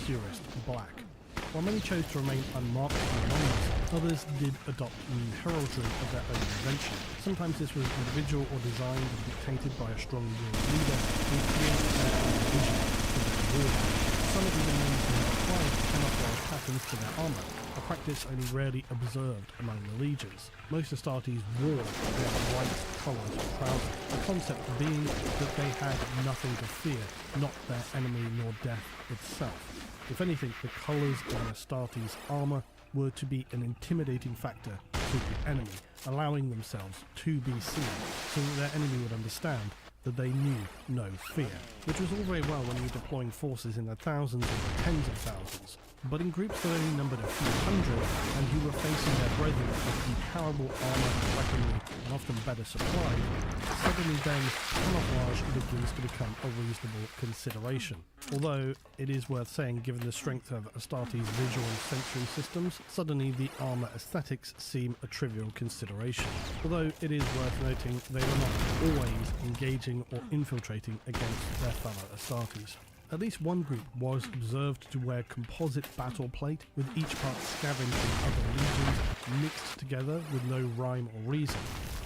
purest black. While many chose to remain unmarked and anonymous, others did adopt new heraldry of their own invention. Sometimes this was individual or designed and dictated by a strong world leader who created their own vision for their war. Some even maintained applied camouflage patterns to their armour, a practice only rarely observed among the legions. Most Astartes wore their white colours proudly, the concept being that they had nothing to fear, not their enemy nor death itself. If anything, the colours of an Astartes armour were to be an intimidating factor to the enemy, allowing themselves to be seen, so that their enemy would understand that they knew no fear, which was all very well when you were deploying forces in the thousands or tens of thousands, but in groups that only numbered a few hundred and who were facing their brethren with comparable armour, weaponry, and often better supplied, suddenly then camouflage begins to become a reasonable consideration. Although it is worth saying, given the strength of Astartes' visual and sensory systems, suddenly the armour aesthetics seem a trivial consideration. Although it is worth noting they were not always engaging or infiltrating against their fellow Astartes. At least one group was observed to wear composite battle plate, with each part scavenged from other legions, mixed together with no rhyme or reason.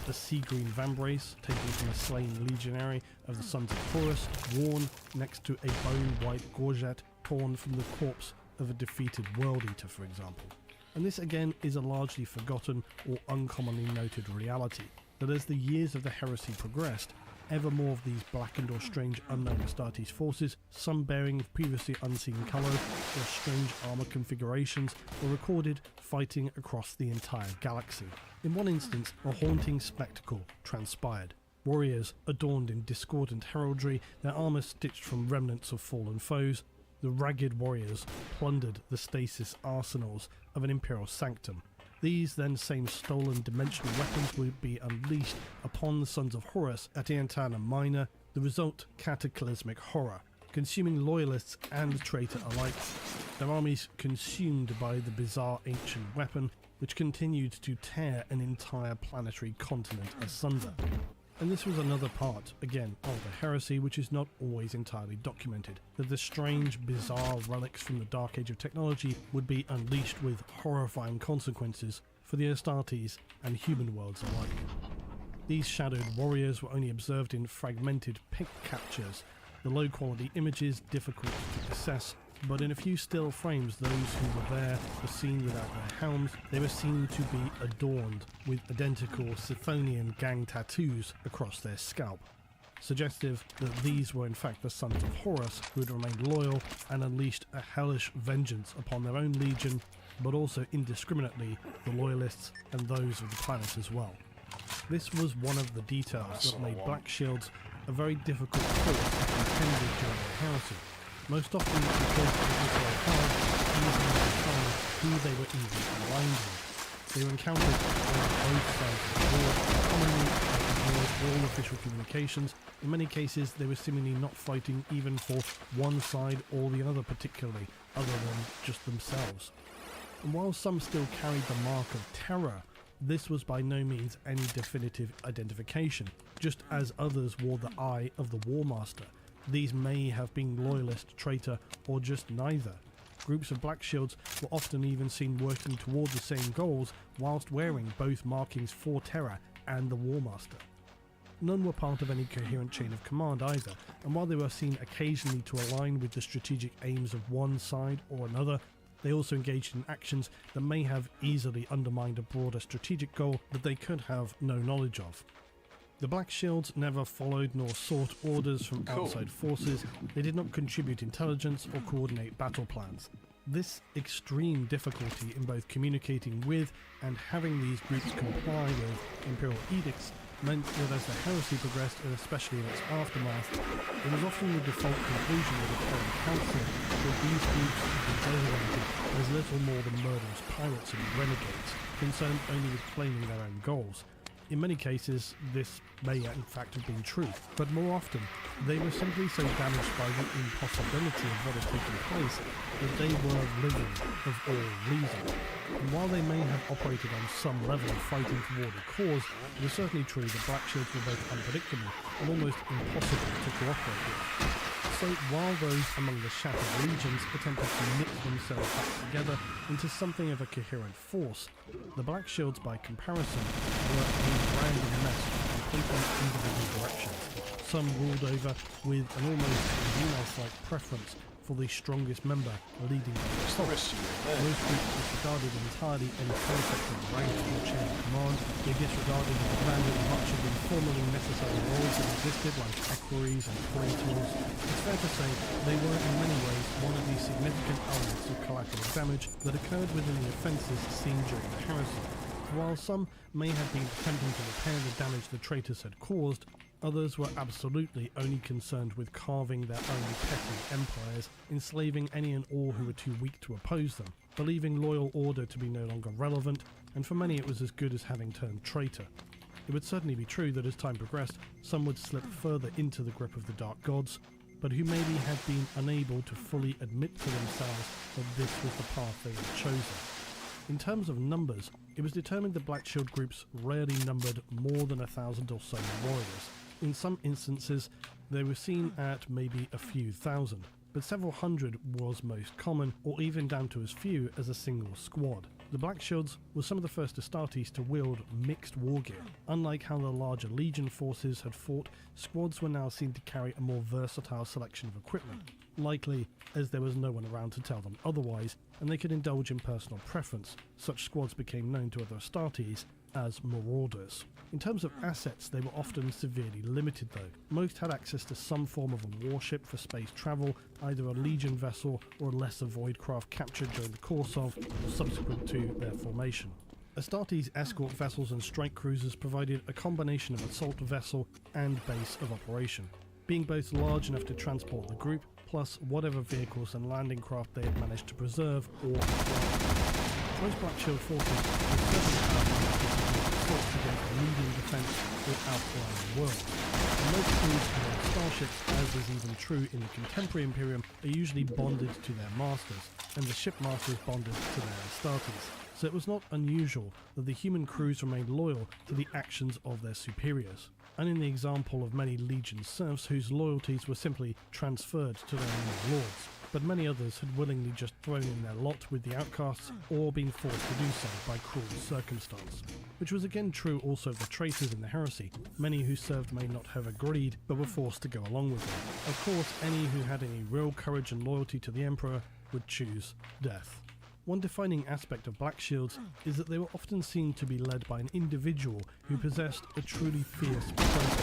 The sea green vambrace, taken from a slain legionary of the Sons of Horus, worn next to a bone-white gorget torn from the corpse of a defeated World Eater, for example. And this again is a largely forgotten or uncommonly noted reality, that as the years of the heresy progressed, ever more of these blackened or strange unknown Astartes forces, some bearing previously unseen colours or strange armour configurations, were recorded fighting across the entire galaxy. In one instance, a haunting spectacle transpired. Warriors adorned in discordant heraldry, their armour stitched from remnants of fallen foes, the ragged warriors plundered the stasis arsenals of an Imperial sanctum. These then same stolen dimensional weapons would be unleashed upon the Sons of Horus at Iantana Minor, the result cataclysmic horror, consuming loyalists and traitor alike, their armies consumed by the bizarre ancient weapon which continued to tear an entire planetary continent asunder. And this was another part, again, of the heresy which is not always entirely documented, that the strange, bizarre relics from the Dark Age of technology would be unleashed with horrifying consequences for the Astartes and human worlds alike. These shadowed warriors were only observed in fragmented pic captures, the low-quality images difficult to assess, but in a few still frames those who were there were seen without their helms. They were seen to be adorned with identical Sithonian gang tattoos across their scalp, suggestive that these were in fact the Sons of Horus who had remained loyal and unleashed a hellish vengeance upon their own legion, but also indiscriminately the loyalists and those of the planet as well. This was one of the details that made Black Shields a very difficult force to contend with during the heresy. Most often because it was so hard to easily define who they were even aligned with. They were encountered on both sides of the war, commonly ignored all official communications. In many cases they were seemingly not fighting even for one side or the other particularly, other than just themselves. And while some still carried the mark of terror, this was by no means any definitive identification, just as others wore the eye of the War Master. These may have been loyalist, traitor, or just neither. Groups of Black Shields were often even seen working toward the same goals whilst wearing both markings for Terror and the War Master. None were part of any coherent chain of command either, and while they were seen occasionally to align with the strategic aims of one side or another, they also engaged in actions that may have easily undermined a broader strategic goal that they could have no knowledge of. The Black Shields never followed nor sought orders from outside forces. They did not contribute intelligence or coordinate battle plans. This extreme difficulty in both communicating with and having these groups comply with Imperial edicts meant that as the heresy progressed, and especially in its aftermath, it was often the default conclusion of the current council that these groups were designated as little more than murderous pirates and renegades, concerned only with claiming their own goals. In many cases, this may in fact have been true, but more often, they were simply so damaged by the impossibility of what had taken place that they were living of all reason. And while they may have operated on some level of fighting toward a cause, it was certainly true that Black Shields were both unpredictable and almost impossible to cooperate with. So while those among the Shattered Legions attempted to knit themselves back together into something of a coherent force, the Black Shields by comparison were a random mess of completely individual directions. Some ruled over with an almost Xenos-like preference for the strongest member leading the assault. Most groups disregarded entirely any concept of rank or chain of command. They disregarded and abandoned much of the formerly necessary roles that existed, like equerries and praetors. It's fair to say they were in many ways one of the significant elements of collateral damage that occurred within the offences seen during the heresy. While some may have been attempting to repair the damage the traitors had caused, others were absolutely only concerned with carving their own petty empires, enslaving any and all who were too weak to oppose them, believing loyal order to be no longer relevant, and for many it was as good as having turned traitor. It would certainly be true that as time progressed, some would slip further into the grip of the Dark Gods, but who maybe had been unable to fully admit to themselves that this was the path they had chosen. In terms of numbers, it was determined that Black Shield groups rarely numbered more than 1,000 or so warriors. In some instances, they were seen at maybe a few thousand, but several hundred was most common, or even down to as few as a single squad. The Black Shields were some of the first Astartes to wield mixed wargear. Unlike how the larger Legion forces had fought, squads were now seen to carry a more versatile selection of equipment, likely as there was no one around to tell them otherwise, and they could indulge in personal preference. Such squads became known to other Astartes as Marauders. In terms of assets, they were often severely limited though. Most had access to some form of a warship for space travel, either a Legion vessel or a lesser voidcraft captured during the course of or subsequent to their formation. Astartes escort vessels and strike cruisers provided a combination of assault vessel and base of operation, being both large enough to transport the group, plus whatever vehicles and landing craft they had managed to preserve or acquire. Most Black Shield forces were certainly assaults against a medium defence or outlying world. And most crews on starships, as is even true in the contemporary Imperium, are usually bonded to their masters, and the shipmasters bonded to their Astartes. So it was not unusual that the human crews remained loyal to the actions of their superiors. And in the example of many Legion serfs whose loyalties were simply transferred to their new lords, but many others had willingly just thrown in their lot with the outcasts or been forced to do so by cruel circumstance. Which was again true also of the traitors in the heresy. Many who served may not have agreed, but were forced to go along with them. Of course, any who had any real courage and loyalty to the Emperor would choose death. One defining aspect of Black Shields is that they were often seen to be led by an individual who possessed a truly fierce presence,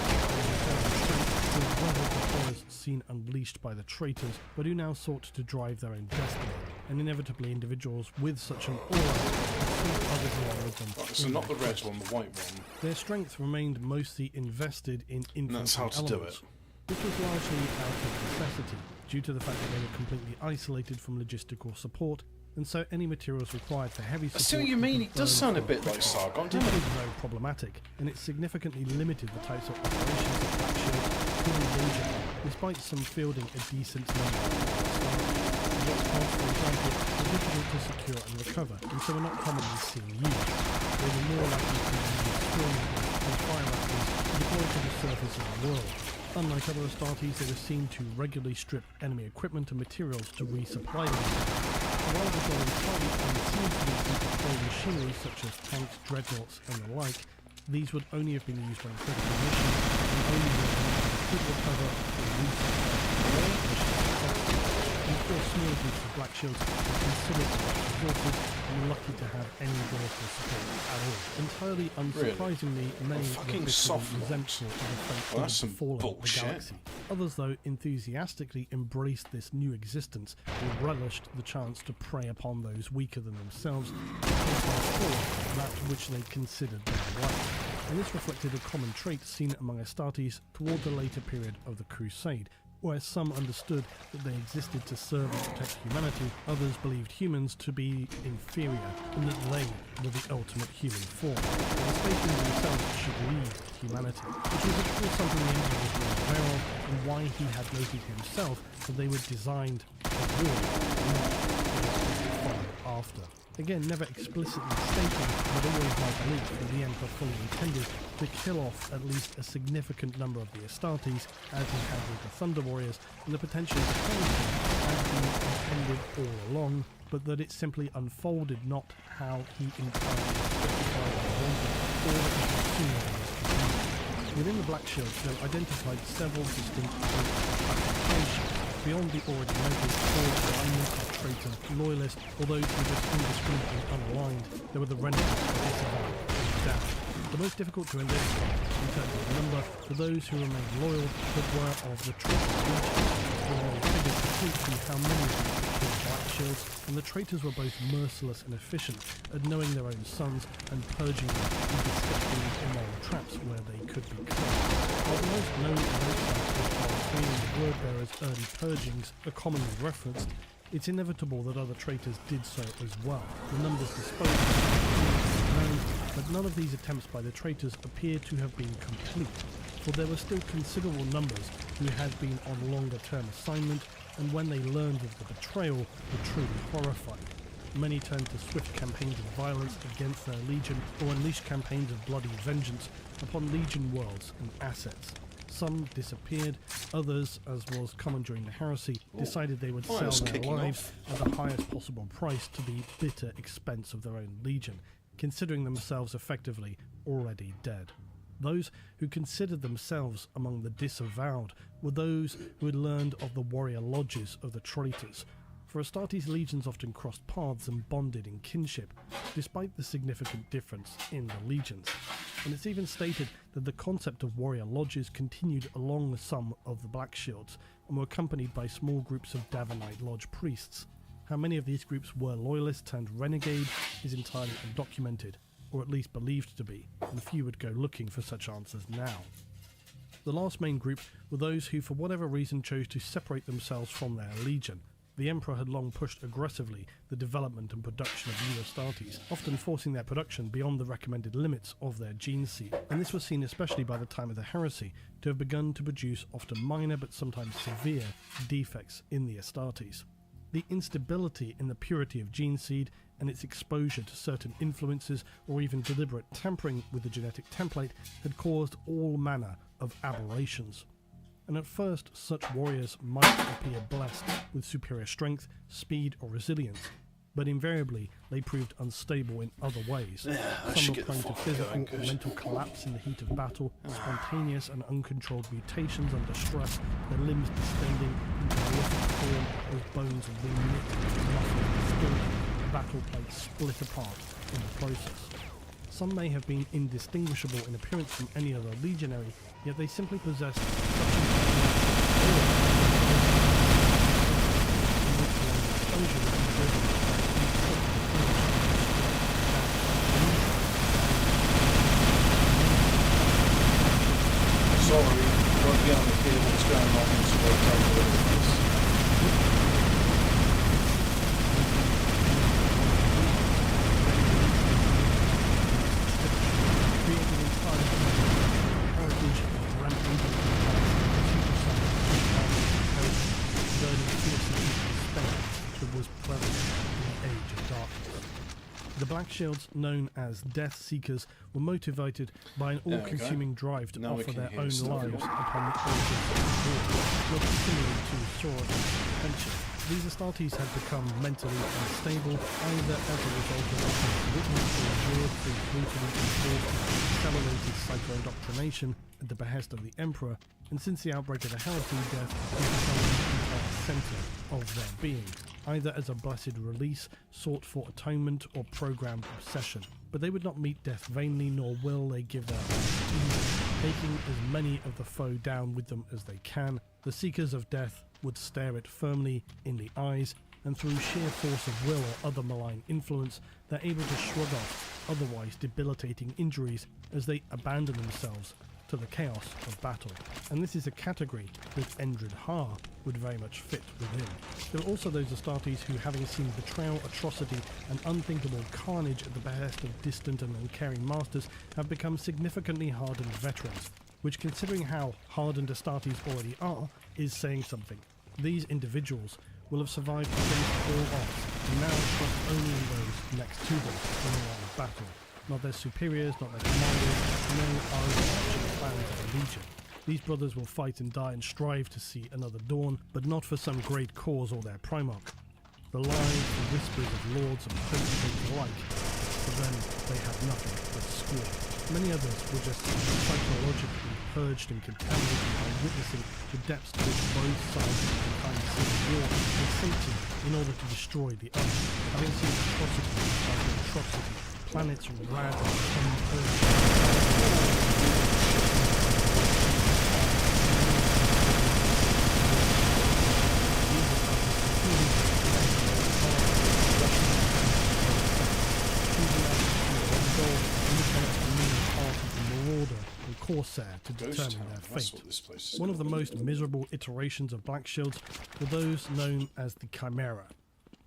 who weathered the horrors seen unleashed by the traitors, but who now sought to drive their own destiny, and inevitably individuals with such an aura keep others along with them. Right, so not the red one, the white one. Their strength remained mostly invested in infantry that's how to elements. do it. This was largely out of necessity, due to the fact that they were completely isolated from logistical support, and so any materials required for heavy support... I see what you mean, it does sound a bit like Sargon, doesn't This it? was very problematic, and it significantly limited the types of operations that Black Shield could engage in, despite some fielding a decent number of staff. What's called, for example, were difficult to secure and recover, and so were not commonly seen used. They were more likely to be used strongly and fire rifles deployed to the surface of the world. Unlike other Astartes, they were seen to regularly strip enemy equipment and materials to resupply them. While they got entirely unseasonably to deploy machinery such as tanks, dreadnoughts, and the like, these would only have been used on critical missions and only when they could recover or resupply. And of course, small groups of Black Shields were considered the best resources and were lucky to have any vehicle support at all. Entirely unsurprisingly, many were bitterly resentful of the fate that's some fallen the bullshit. galaxy. Others, though, enthusiastically embraced this new existence and relished the chance to prey upon those weaker than themselves and for that which they considered their right. And this reflected a common trait seen among Astartes toward the later period of the Crusade, Whereas some understood that they existed to serve and protect humanity, others believed humans to be inferior and that they were the ultimate human form. The stations themselves should lead humanity, which was of course something the Emperor was well aware of, and why he had noted himself that they were designed for war, not to follow after. Again, never explicitly stating, but always my belief that the Emperor fully intended to kill off at least a significant number of the Astartes, as he had with the Thunder Warriors, and the potential to kill them had been intended all along, but that it simply unfolded not how he entirely specified or wanted, or even sooner than was conceived. Within the Black Shield, they identified several distinct applications. Beyond the already noted core alignment of traitor, loyalist, or those who were just indiscriminately unaligned, there were the renegades of disavowed and down. The most difficult to identify in terms of number were those who remained loyal but were of the traitor legion. There were figures to see how many of these were Black Shields, and the traitors were both merciless and efficient at knowing their own sons and purging them in disgusting immoral traps where they could be caught. While the most known of the Word-bearers' early purgings are commonly referenced, it's inevitable that other traitors did so as well. The numbers disposed of known, but none of these attempts by the traitors appear to have been complete, for there were still considerable numbers who had been on longer-term assignment, and when they learned of the betrayal were truly horrified. Many turned to swift campaigns of violence against their legion, or unleashed campaigns of bloody vengeance upon legion worlds and assets. Some disappeared, others, as was common during the heresy, decided they would sell their lives at the highest possible price to the bitter expense of their own legion, considering themselves effectively already dead. Those who considered themselves among the disavowed were those who had learned of the warrior lodges of the traitors. For Astartes legions often crossed paths and bonded in kinship, despite the significant difference in the legions. And it's even stated that the concept of warrior lodges continued along with some of the Black Shields, and were accompanied by small groups of Davenite Lodge priests. How many of these groups were loyalist turned renegade is entirely undocumented, or at least believed to be, and few would go looking for such answers now. The last main group were those who for whatever reason chose to separate themselves from their legion. The Emperor had long pushed aggressively the development and production of new Astartes, often forcing their production beyond the recommended limits of their gene seed, and this was seen especially by the time of the heresy to have begun to produce often minor but sometimes severe defects in the Astartes. The instability in the purity of gene seed and its exposure to certain influences or even deliberate tampering with the genetic template had caused all manner of aberrations. And at first such warriors might appear blessed with superior strength, speed or resilience, but invariably they proved unstable in other ways. Some were prone to physical or mental collapse in the heat of battle, spontaneous and uncontrolled mutations under stress, their limbs distending into horrific form as bones re-knit, muscle distorted, battle plates split apart in the process. Some may have been indistinguishable in appearance from any other legionary, yet they simply possessed such Sorry, won't be able to hear what's going on in this world. The Black Shields, known as Death Seekers, were motivated by an all-consuming drive to offer their own lives upon the altars of the war, not similar to Sauron's intention. These Astartes had become mentally unstable, either as a result of witness or endured through brutally enforced accelerated psycho-indoctrination at the behest of the Emperor, and since the outbreak of the heresy, death had become the entire centre of their being, either as a blessed release, sought for atonement, or programmed obsession. But they would not meet death vainly, nor will they give their lives easily. Taking as many of the foe down with them as they can, the Seekers of Death would stare it firmly in the eyes, and through sheer force of will or other malign influence, they're able to shrug off otherwise debilitating injuries as they abandon themselves to the chaos of battle. And this is a category that Endred Har would very much fit within. There are also those Astartes who, having seen betrayal, atrocity and unthinkable carnage at the behest of distant and uncaring masters, have become significantly hardened veterans, which, considering how hardened Astartes already are, is saying something. These individuals will have survived against all odds and now trust only in those next to them in the line of battle. Not their superiors, not their commanders, no overarching plans of a legion. These brothers will fight and die and strive to see another dawn, but not for some great cause or their Primarch. The lies, the whispers of lords and princes alike, for them they have nothing but scorn. Many others were just psychologically purged and contaminated by witnessing the depths to which both sides of mankind's civil war had sunk to in order to destroy the other, having seen atrocity after atrocity, planets rad and unpurged. Corsair to determine their fate. One of the most miserable iterations of Black Shields were those known as the Chimera.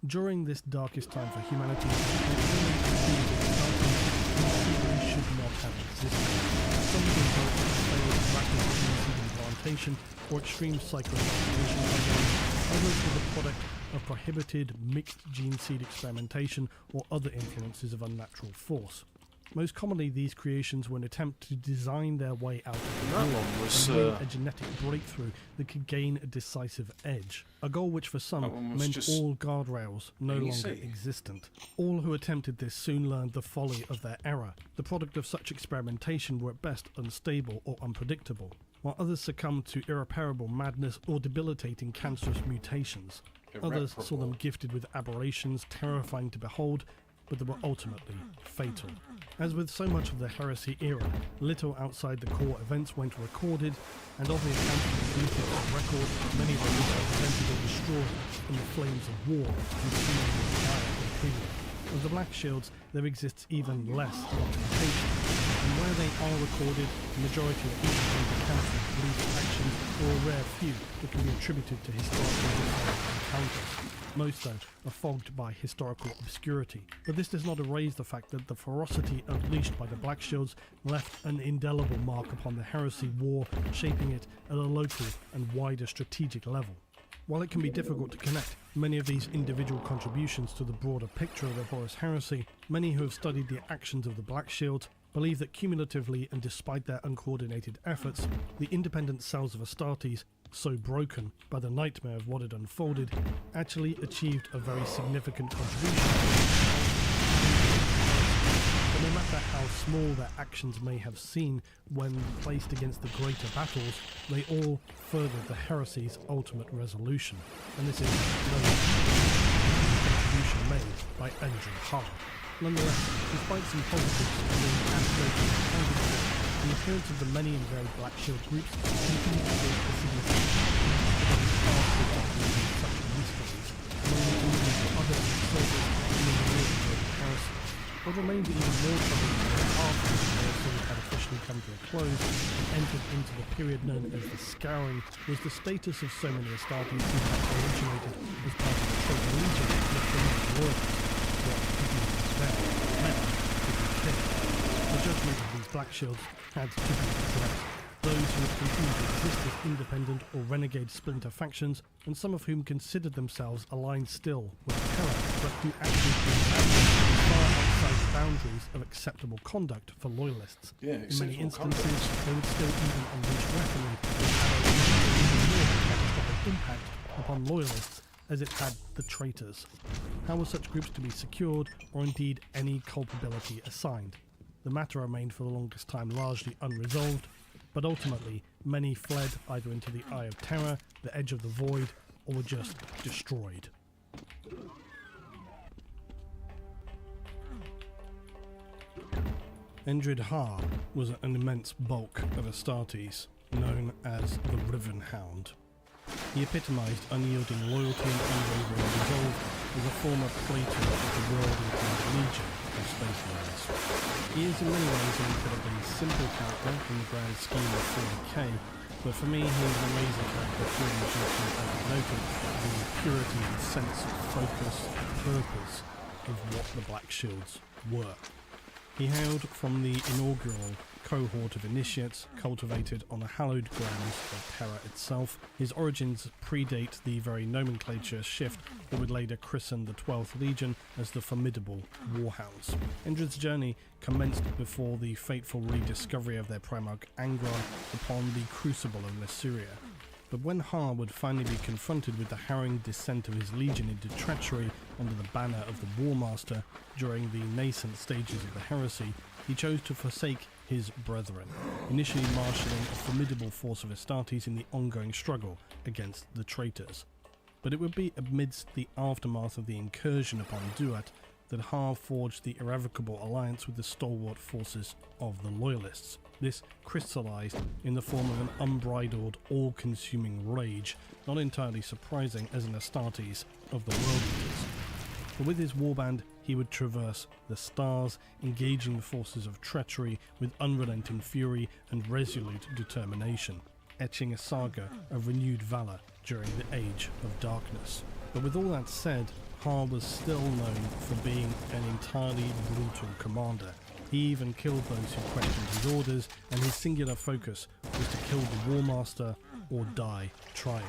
During this darkest time for humanity, they should not have existed. Some of them were failed rapid seed implantation or extreme cyclone. Others were the product of prohibited mixed gene seed experimentation or other influences of unnatural force. Most commonly, these creations were an attempt to design their way out of the war and win a genetic breakthrough that could gain a decisive edge. A goal which for some meant all guardrails no longer existent. All who attempted this soon learned the folly of their error. The product of such experimentation were at best unstable or unpredictable, while others succumbed to irreparable madness or debilitating cancerous mutations. Others saw them gifted with aberrations terrifying to behold, but that were ultimately fatal. As with so much of the Heresy era, little outside the core events went recorded, and of the accounts of the record, many of them were prevented or destroyed in the flames of war consuming the entire Imperium. Of the Black Shields, there exists even less documentation, and where they are recorded, the majority of each accounts of police actions or a rare few that can be attributed to historical encounters. Most, though, are fogged by historical obscurity. But this does not erase the fact that the ferocity unleashed by the Black Shields left an indelible mark upon the Heresy war, shaping it at a local and wider strategic level. While it can be difficult to connect many of these individual contributions to the broader picture of the Horus Heresy, many who have studied the actions of the Black Shields believe that cumulatively and despite their uncoordinated efforts, the independent cells of Astartes, so broken by the nightmare of what had unfolded, actually achieved a very significant contribution. But no matter how small their actions may have seemed when placed against the greater battles, they all furthered the heresy's ultimate resolution. And this is no contribution made by Endred Har. Nonetheless, despite some positives being anecdotal, the appearance of the many and varied Black Shield groups continues to be a significant such mysteries, among other sources in the real Heresy. What remained even more troubling after the Heresy had officially come to a close and entered into the period known as the Scouring was the status of so many Astartes who had originated as part of the Trade Legion with the royalists. What could be there? Now could be king. The judgment of these Black Shields had to be addressed. Those who had continued to exist as independent or renegade splinter factions, and some of whom considered themselves aligned still with terror, but who actually far outside the boundaries of acceptable conduct for loyalists. In many instances, they would still even unleash weaponry that had a even more catastrophic impact upon loyalists as it had the traitors. How were such groups to be secured, or indeed any culpability assigned? The matter remained for the longest time largely unresolved, but ultimately many fled either into the Eye of Terror, the Edge of the Void, or were just destroyed. Endred Har was an immense bulk of Astartes, known as the Riven Hound. He epitomised unyielding loyalty and unwavering resolve as a former praetor of the world-including Legion of Space Marines. He is in many ways an incredibly simple character in the grand scheme of 40k, but for me he is an amazing character purely due to, as I noted, the purity and sense of focus and purpose of what the Black Shields were. He hailed from the inaugural cohort of initiates cultivated on the hallowed grounds of Terra itself. His origins predate the very nomenclature shift that would later christen the 12th Legion as the formidable Warhounds. Indrid's journey commenced before the fateful rediscovery of their Primarch Angron upon the Crucible of Nyssria. But when Har would finally be confronted with the harrowing descent of his legion into treachery under the banner of the Warmaster during the nascent stages of the heresy, he chose to forsake his brethren, initially marshalling a formidable force of Astartes in the ongoing struggle against the traitors. But it would be amidst the aftermath of the incursion upon Duat that Har forged the irrevocable alliance with the stalwart forces of the Loyalists. This crystallized in the form of an unbridled, all-consuming rage, not entirely surprising as an Astartes of the World Eaters. But with his warband, he would traverse the stars, engaging the forces of treachery with unrelenting fury and resolute determination, etching a saga of renewed valour during the Age of Darkness. But with all that said, Har was still known for being an entirely brutal commander. He even killed those who questioned his orders, and his singular focus was to kill the Warmaster or die trying.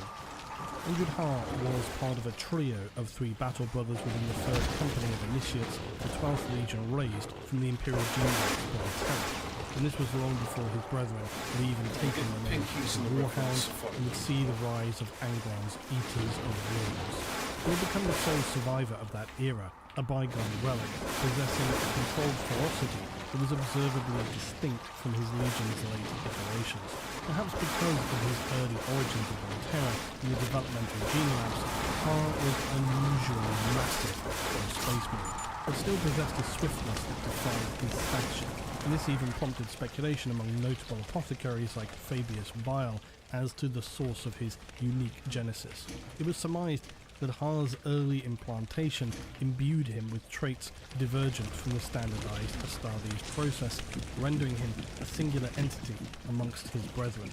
Indrid Har was part of a trio of 3 battle brothers within the first company of initiates the 12th Legion raised from the Imperial Generals by Terra, and this was long before his brethren had even taken the name of Warhounds and would see the rise of Angron's Eaters of Worlds. He had become the sole survivor of that era, a bygone relic, possessing a controlled ferocity that was observably distinct from his legion's late iterations. Perhaps because of his early origins of Terra in the developmental gene labs, Har was unusually massive for a space marine, but still possessed a swiftness that defied his stature, and this even prompted speculation among notable apothecaries like Fabius Bile as to the source of his unique genesis. It was surmised that Har's early implantation imbued him with traits divergent from the standardized Astartes process, rendering him a singular entity amongst his brethren.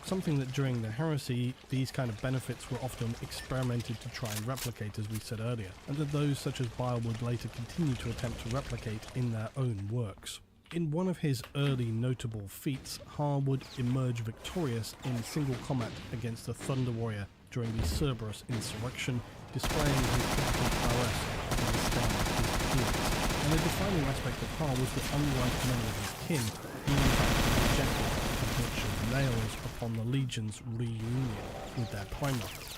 Something that during the heresy, these kind of benefits were often experimented to try and replicate, as we said earlier, and that those such as Bile would later continue to attempt to replicate in their own works. In one of his early notable feats, Har would emerge victorious in single combat against the Thunder Warrior during the Cerberus insurrection, displaying his typical prowess to withstand his peers. And the defining aspect of Har was that unlike many of his kin, he in fact rejected the butcher's nails upon the Legion's reunion with their Primarch.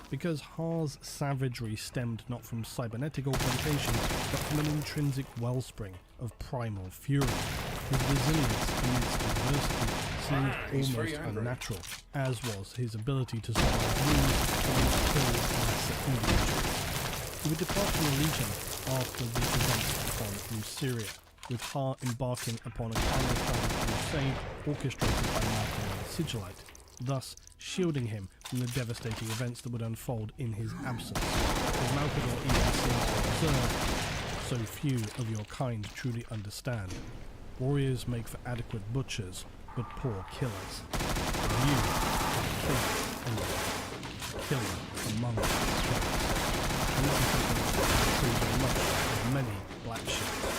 Because Har's savagery stemmed not from cybernetic augmentation, but from an intrinsic wellspring of primal fury. His resilience amidst adversity seemed almost unnatural, as was his ability to survive wounds and kill lesser individuals. He would depart from the Legion after the events upon Nyssria, with Har embarking upon a clandestine crusade orchestrated by Malcolm the Sigillite, thus shielding him from the devastating events that would unfold in his absence. As Malkador even seems to observe, so few of your kind truly understand. Warriors make for adequate butchers, but poor killers. And you are the killer among the killers. And this is something that proves much of many Black Shields.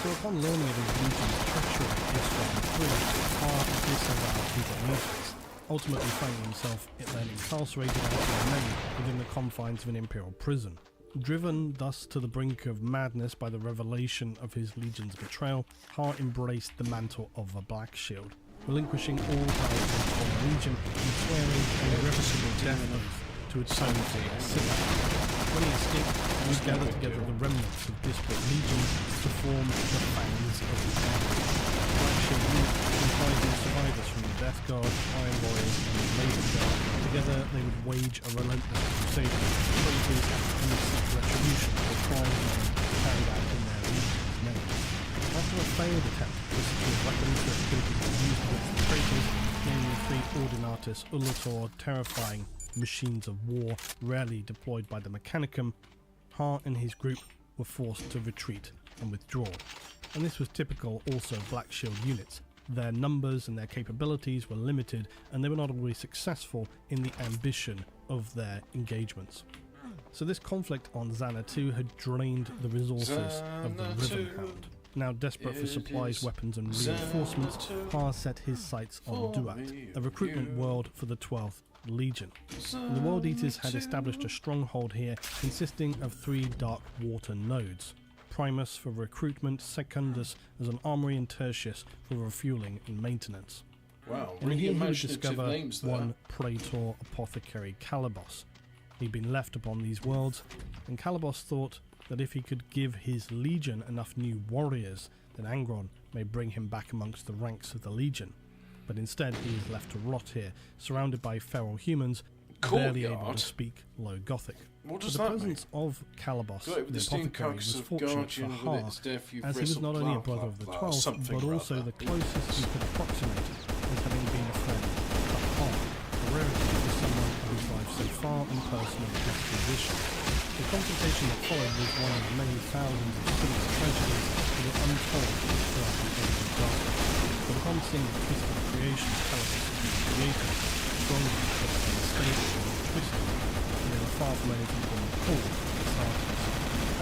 So upon learning of his legion's treachery in Isstvan III, Har disavowed his allegiance, ultimately finding himself then incarcerated out of many within the confines of an imperial prison. Driven thus to the brink of madness by the revelation of his legion's betrayal, Har embraced the mantle of a Black Shield, relinquishing all power for the legion and swearing an irrevocable death oath to its own city. When he escaped, he would gather together the remnants of disparate legions to form the Fangs of the Empire. Black Shield unit comprising survivors from the Death Guard, Iron Warriors, and the Laser Guard. Together, they would wage a relentless crusade against traitors and seek retribution for crimes carried out in their legion's name. After a failed attempt to secure weapons that could be used against the traitors, namely 3 Ordinatus Ulator terrifying machines of war rarely deployed by the Mechanicum, Har and his group were forced to retreat and withdraw. and this was typical also of Black Shield units. Their numbers and their capabilities were limited, and they were not always successful in the ambition of their engagements. So this conflict on Xana 2 had drained the resources of the Rivenhound. Now desperate for supplies, weapons and reinforcements, Har set his sights on Duat, a recruitment world for the 12th Legion. The World Eaters had established a stronghold here consisting of 3 dark water nodes. Primus for recruitment, Secundus as an armory, and Tertius for refueling and maintenance. Wow, And really here he would imaginative discover names there. one Praetor Apothecary Calibos. He'd been left upon these worlds, and Calibos thought that if he could give his legion enough new warriors, then Angron may bring him back amongst the ranks of the legion. But instead he is left to rot here, surrounded by feral humans, barely able Courtyard? to speak Low Gothic. What But does the that mean? presence of Calibos, Got it with the the steam apothecary, carcass was of fortunate for Guardian with Har, its death you've as he was wrestled, not only a blah, brother of the blah, 12, something but or also other. the closest he could approximate as having been a friend of Har. A rarity for someone whose life so far in personal disposition. The confrontation that followed was one of the many thousands of similar tragedies that were untold throughout the Age of Darkness. But upon seeing the twisted creation Calibos had been created, strongly unstable and twisted, and they were far from anything from cool starters.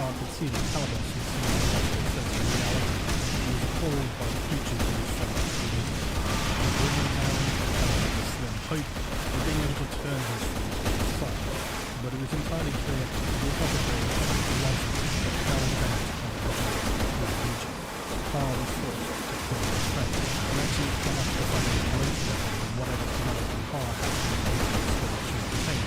Har could see that Calibos had seen a sense of reality, and was appalled by the creatures that his friends had created. And bringing down a slim hope of being able to turn his friends to his side. But it was entirely clear that the apothecary loved that carried out on the project of his legion. Har was forced to kill his friend, and actually come up with a greater weapon than whatever Calibos Har had to obtain.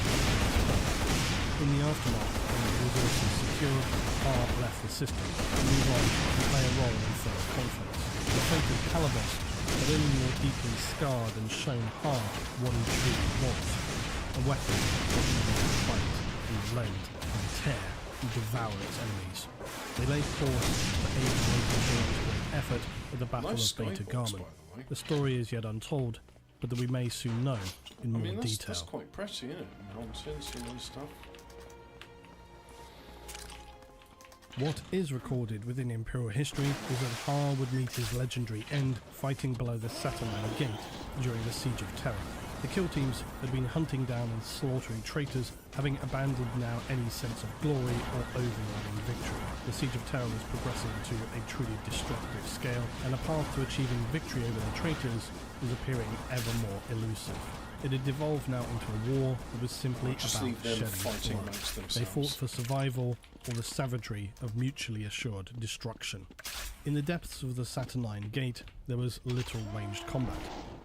In the aftermath, when the resources secured, Har left the system to move on and play a role in further conflicts. The fate of Calibos had only more deeply scarred and shown Har what he truly was. A weapon that even fight, blend, and tear, and devour its enemies. They laid course for age-long effort at the Battle Nice of Beta skybox, Garmin. by the way. The story is yet untold, but that we may soon know in I more mean, detail. that's quite pretty, isn't it? Mountains and all this stuff. What is recorded within Imperial history is that Har would meet his legendary end fighting below the Saturnine Gate during the Siege of Terra. The kill teams had been hunting down and slaughtering traitors, having abandoned now any sense of glory or overwhelming victory. The Siege of Terra was progressing to a truly destructive scale, and a path to achieving victory over the traitors was appearing ever more elusive. It had devolved now into a war that was simply Just about leave them shedding fighting blood. amongst They themselves. fought for survival or the savagery of mutually assured destruction. In the depths of the Saturnine Gate, there was little ranged combat.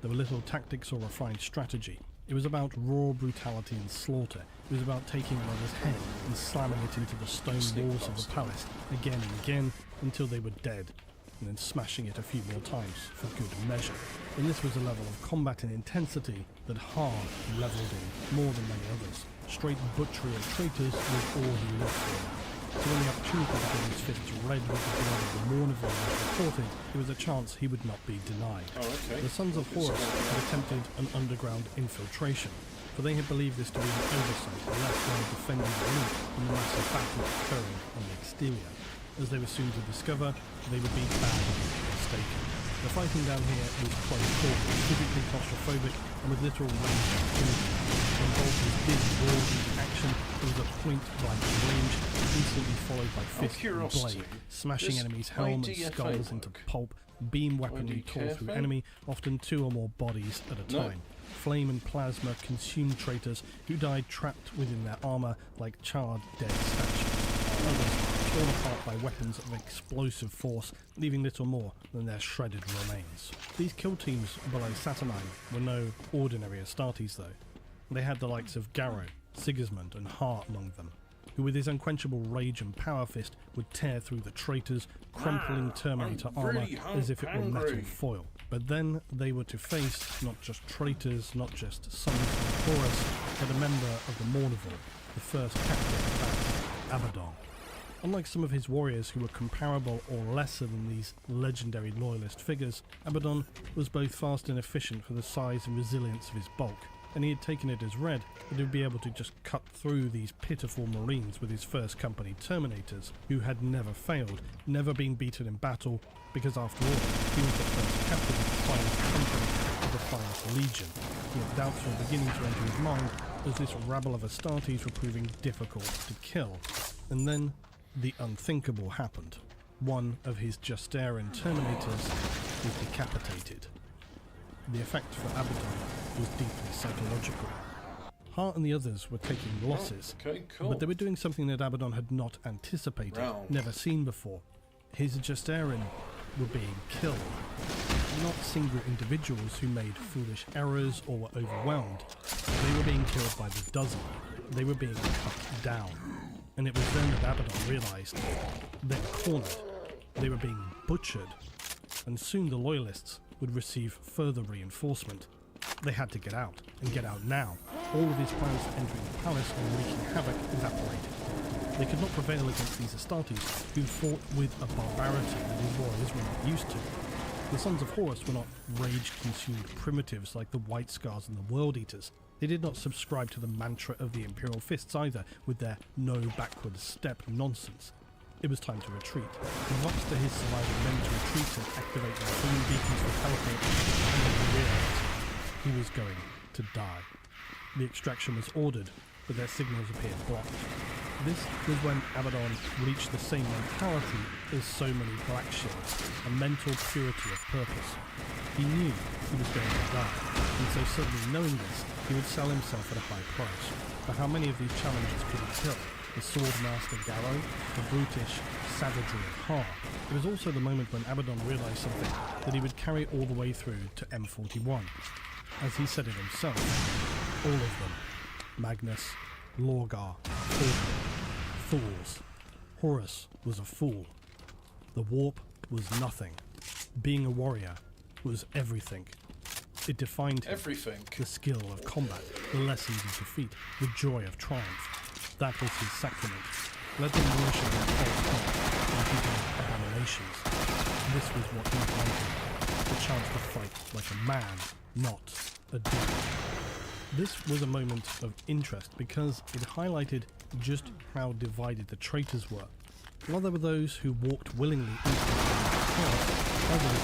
There were little tactics or refined strategy. It was about raw brutality and slaughter. It was about taking another's head and slamming it into the stone Sneak walls of past the palace again and again until they were dead, and then smashing it a few more times for good measure. And this was a level of combat and intensity that Har levelled in more than many others. Straight butchery of traitors was all he lived for. So when the opportunity to get his fists red with the blood of the Mourneville was reported, it was a chance he would not be denied. Oh, okay. The Sons of Horus had attempted an underground infiltration, for they had believed this to be an oversight, a less well-defended elite in the massive battle occurring on the exterior. As they were soon to discover, they would be badly mistaken. The fighting down here was close quarters, physically claustrophobic, and with little range opportunity. When Bolters did roar into action, there was a point-blank range, instantly followed by fist and curiosity, blade, smashing this enemies' helm and IDFA skulls into work. pulp, beam do weaponry you tore care through for? enemy, often 2 or more bodies at a No. time. Flame and plasma consumed traitors who died trapped within their armour like charred dead statues. Others torn apart by weapons of explosive force, leaving little more than their shredded remains. These kill teams below Saturnine were no ordinary Astartes though. They had the likes of Garrow, Sigismund and Har among them, who with his unquenchable rage and power fist would tear through the traitors, crumpling Terminator I'm armour really as if it were metal hungry. foil. But then they were to face not just traitors, not just Sons of Horus, but a member of the Mourneville, the first captain of Abaddon. Unlike some of his warriors who were comparable or lesser than these legendary loyalist figures, Abaddon was both fast and efficient for the size and resilience of his bulk. and he had taken it as read that he would be able to just cut through these pitiful Marines with his first company Terminators, who had never failed, never been beaten in battle, because after all, he was the first captain of the finest company of the finest legion. Yet doubts were beginning to enter his mind as this rabble of Astartes were proving difficult to kill. And then the unthinkable happened. One of his Justaerin Terminators was decapitated. The effect for Abaddon was deeply psychological. Hart and the others were taking losses, Okay, cool. but they were doing something that Abaddon had not anticipated, Round. never seen before. His Justaerin were being killed. Not single individuals who made foolish errors or were overwhelmed. They were being killed by the dozen. They were being cut down. And it was then that Abaddon realised they were cornered. They were being butchered. And soon the Loyalists would receive further reinforcement. They had to get out, and get out now. All of his plans for entering the palace and wreaking havoc evaporated. They could not prevail against these Astartes, who fought with a barbarity that his warriors were not used to. The Sons of Horus were not rage-consumed primitives like the White Scars and the World Eaters. They did not subscribe to the mantra of the Imperial Fists either, with their no backward step nonsense. It was time to retreat. He voxed to his surviving men to retreat and activate their beam beacons for teleport, and then he realized he was going to die. The extraction was ordered, but their signals appeared blocked. This was when Abaddon reached the same mentality as so many Black Shields, a mental purity of purpose. He knew he was going to die, and so suddenly knowing this, he would sell himself at a high price. For how many of these challenges could he kill? The Swordmaster Garrow, the brutish savagery of Har. It was also the moment when Abaddon realised something that he would carry all the way through to M41. As he said it himself, all of them, Magnus, Lorgar, Thorfinn, fools. Horus was a fool. The warp was nothing. Being a warrior was everything. It defined him. Everything. The skill of combat, the lessons of defeat, the joy of triumph. That was his sacrament. Let them worship their false gods and hidden abominations. This was what he wanted. The chance to fight like a man, not a demon. This was a moment of interest because it highlighted just how divided the traitors were. While there were those who walked willingly into the chaos, others,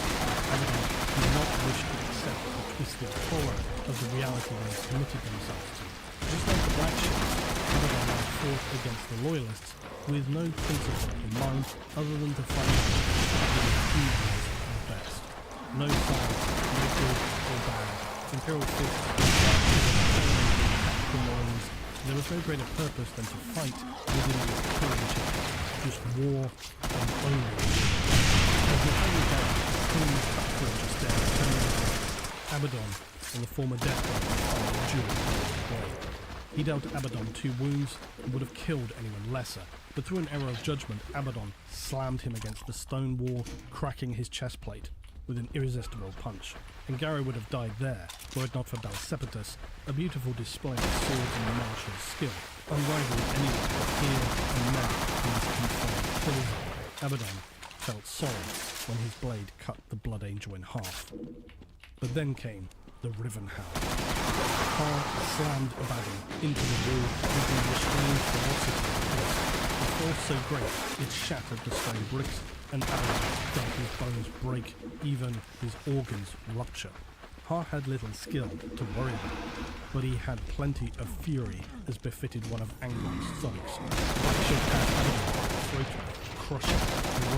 Abaddon, did not wish to accept the twisted horror of the reality they had committed themselves to. Just like the Black Shields, Abaddon now fought against the Loyalists with no principle in mind other than to fight who was the best. No side, no good or bad. Imperial Fists, tactical Marines, there was no greater purpose than to fight within this killing chain. Just war and only war. As the Holy Dead, King Cutthroat just there, Abaddon and the former Death God found a duel. He dealt Abaddon 2 wounds and would have killed anyone lesser, but through an error of judgment, Abaddon slammed him against the stone wall, cracking his chest plate with an irresistible punch. And Garrow would have died there, were it not for Dalcepetus, a beautiful display of swords and martial skill, unrivaled anywhere but here and now in this confined prison. Abaddon felt sorry when his blade cut the Blood Angel in half. But then came the Riven Hound. Har slammed Abaddon into the wall with the restrained ferocity of force. A force so great it shattered the stone bricks, and Abaddon felt his bones break, even his organs rupture. Har had little skill to worry about, but he had plenty of fury as befitted one of Angon's thugs. Black Shield had Abaddon by the throat, crushing,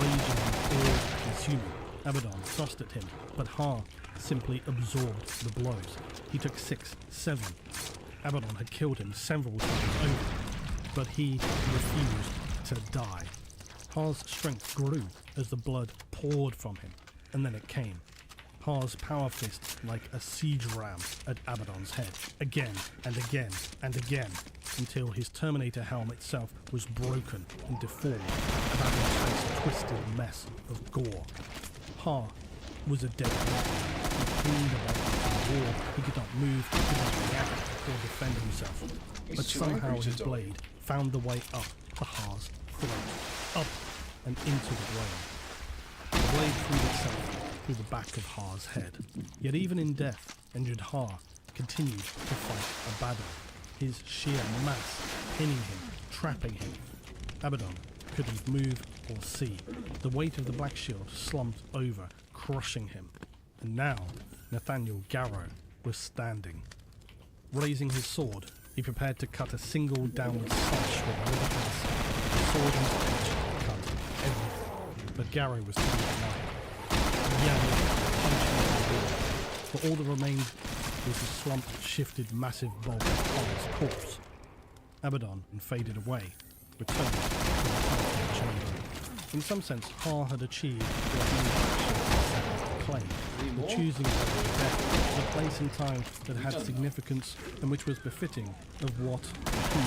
raging and all-consuming. Abaddon thrust at him, but Har simply absorbed the blows. He took 6, 7. Abaddon had killed him several times over, but he refused to die. Har's strength grew as the blood poured from him, and then it came. Har's power fist like a siege ram at Abaddon's head, again and again and again, until his Terminator helm itself was broken and deformed, Abaddon's face a twisted mess of gore. Har was a dead man. He cleaned about the war. He could not move, he could not react or defend himself. But somehow his blade found the way up to Har's throat, up and into the brain. The blade freed itself through the back of Har's head. Yet even in death, injured Har continued to fight Abaddon, his sheer mass pinning him, trapping him. Abaddon couldn't move or see. The weight of the Black Shield slumped over, crushing him. And now Nathaniel Garrow was standing. Raising his sword, he prepared to cut a single downward slash with a limitless. The sword and edge cut everything. But Garrow was too denied. Yang punching at the wall. For all that remained was the slumped, shifted, massive bulk of Ha's corpse. Abaddon faded away, returned to the parting chamber. In some sense, Ha had achieved what many actions claimed, the choosing of death was a place and time that had significance and which was befitting of what he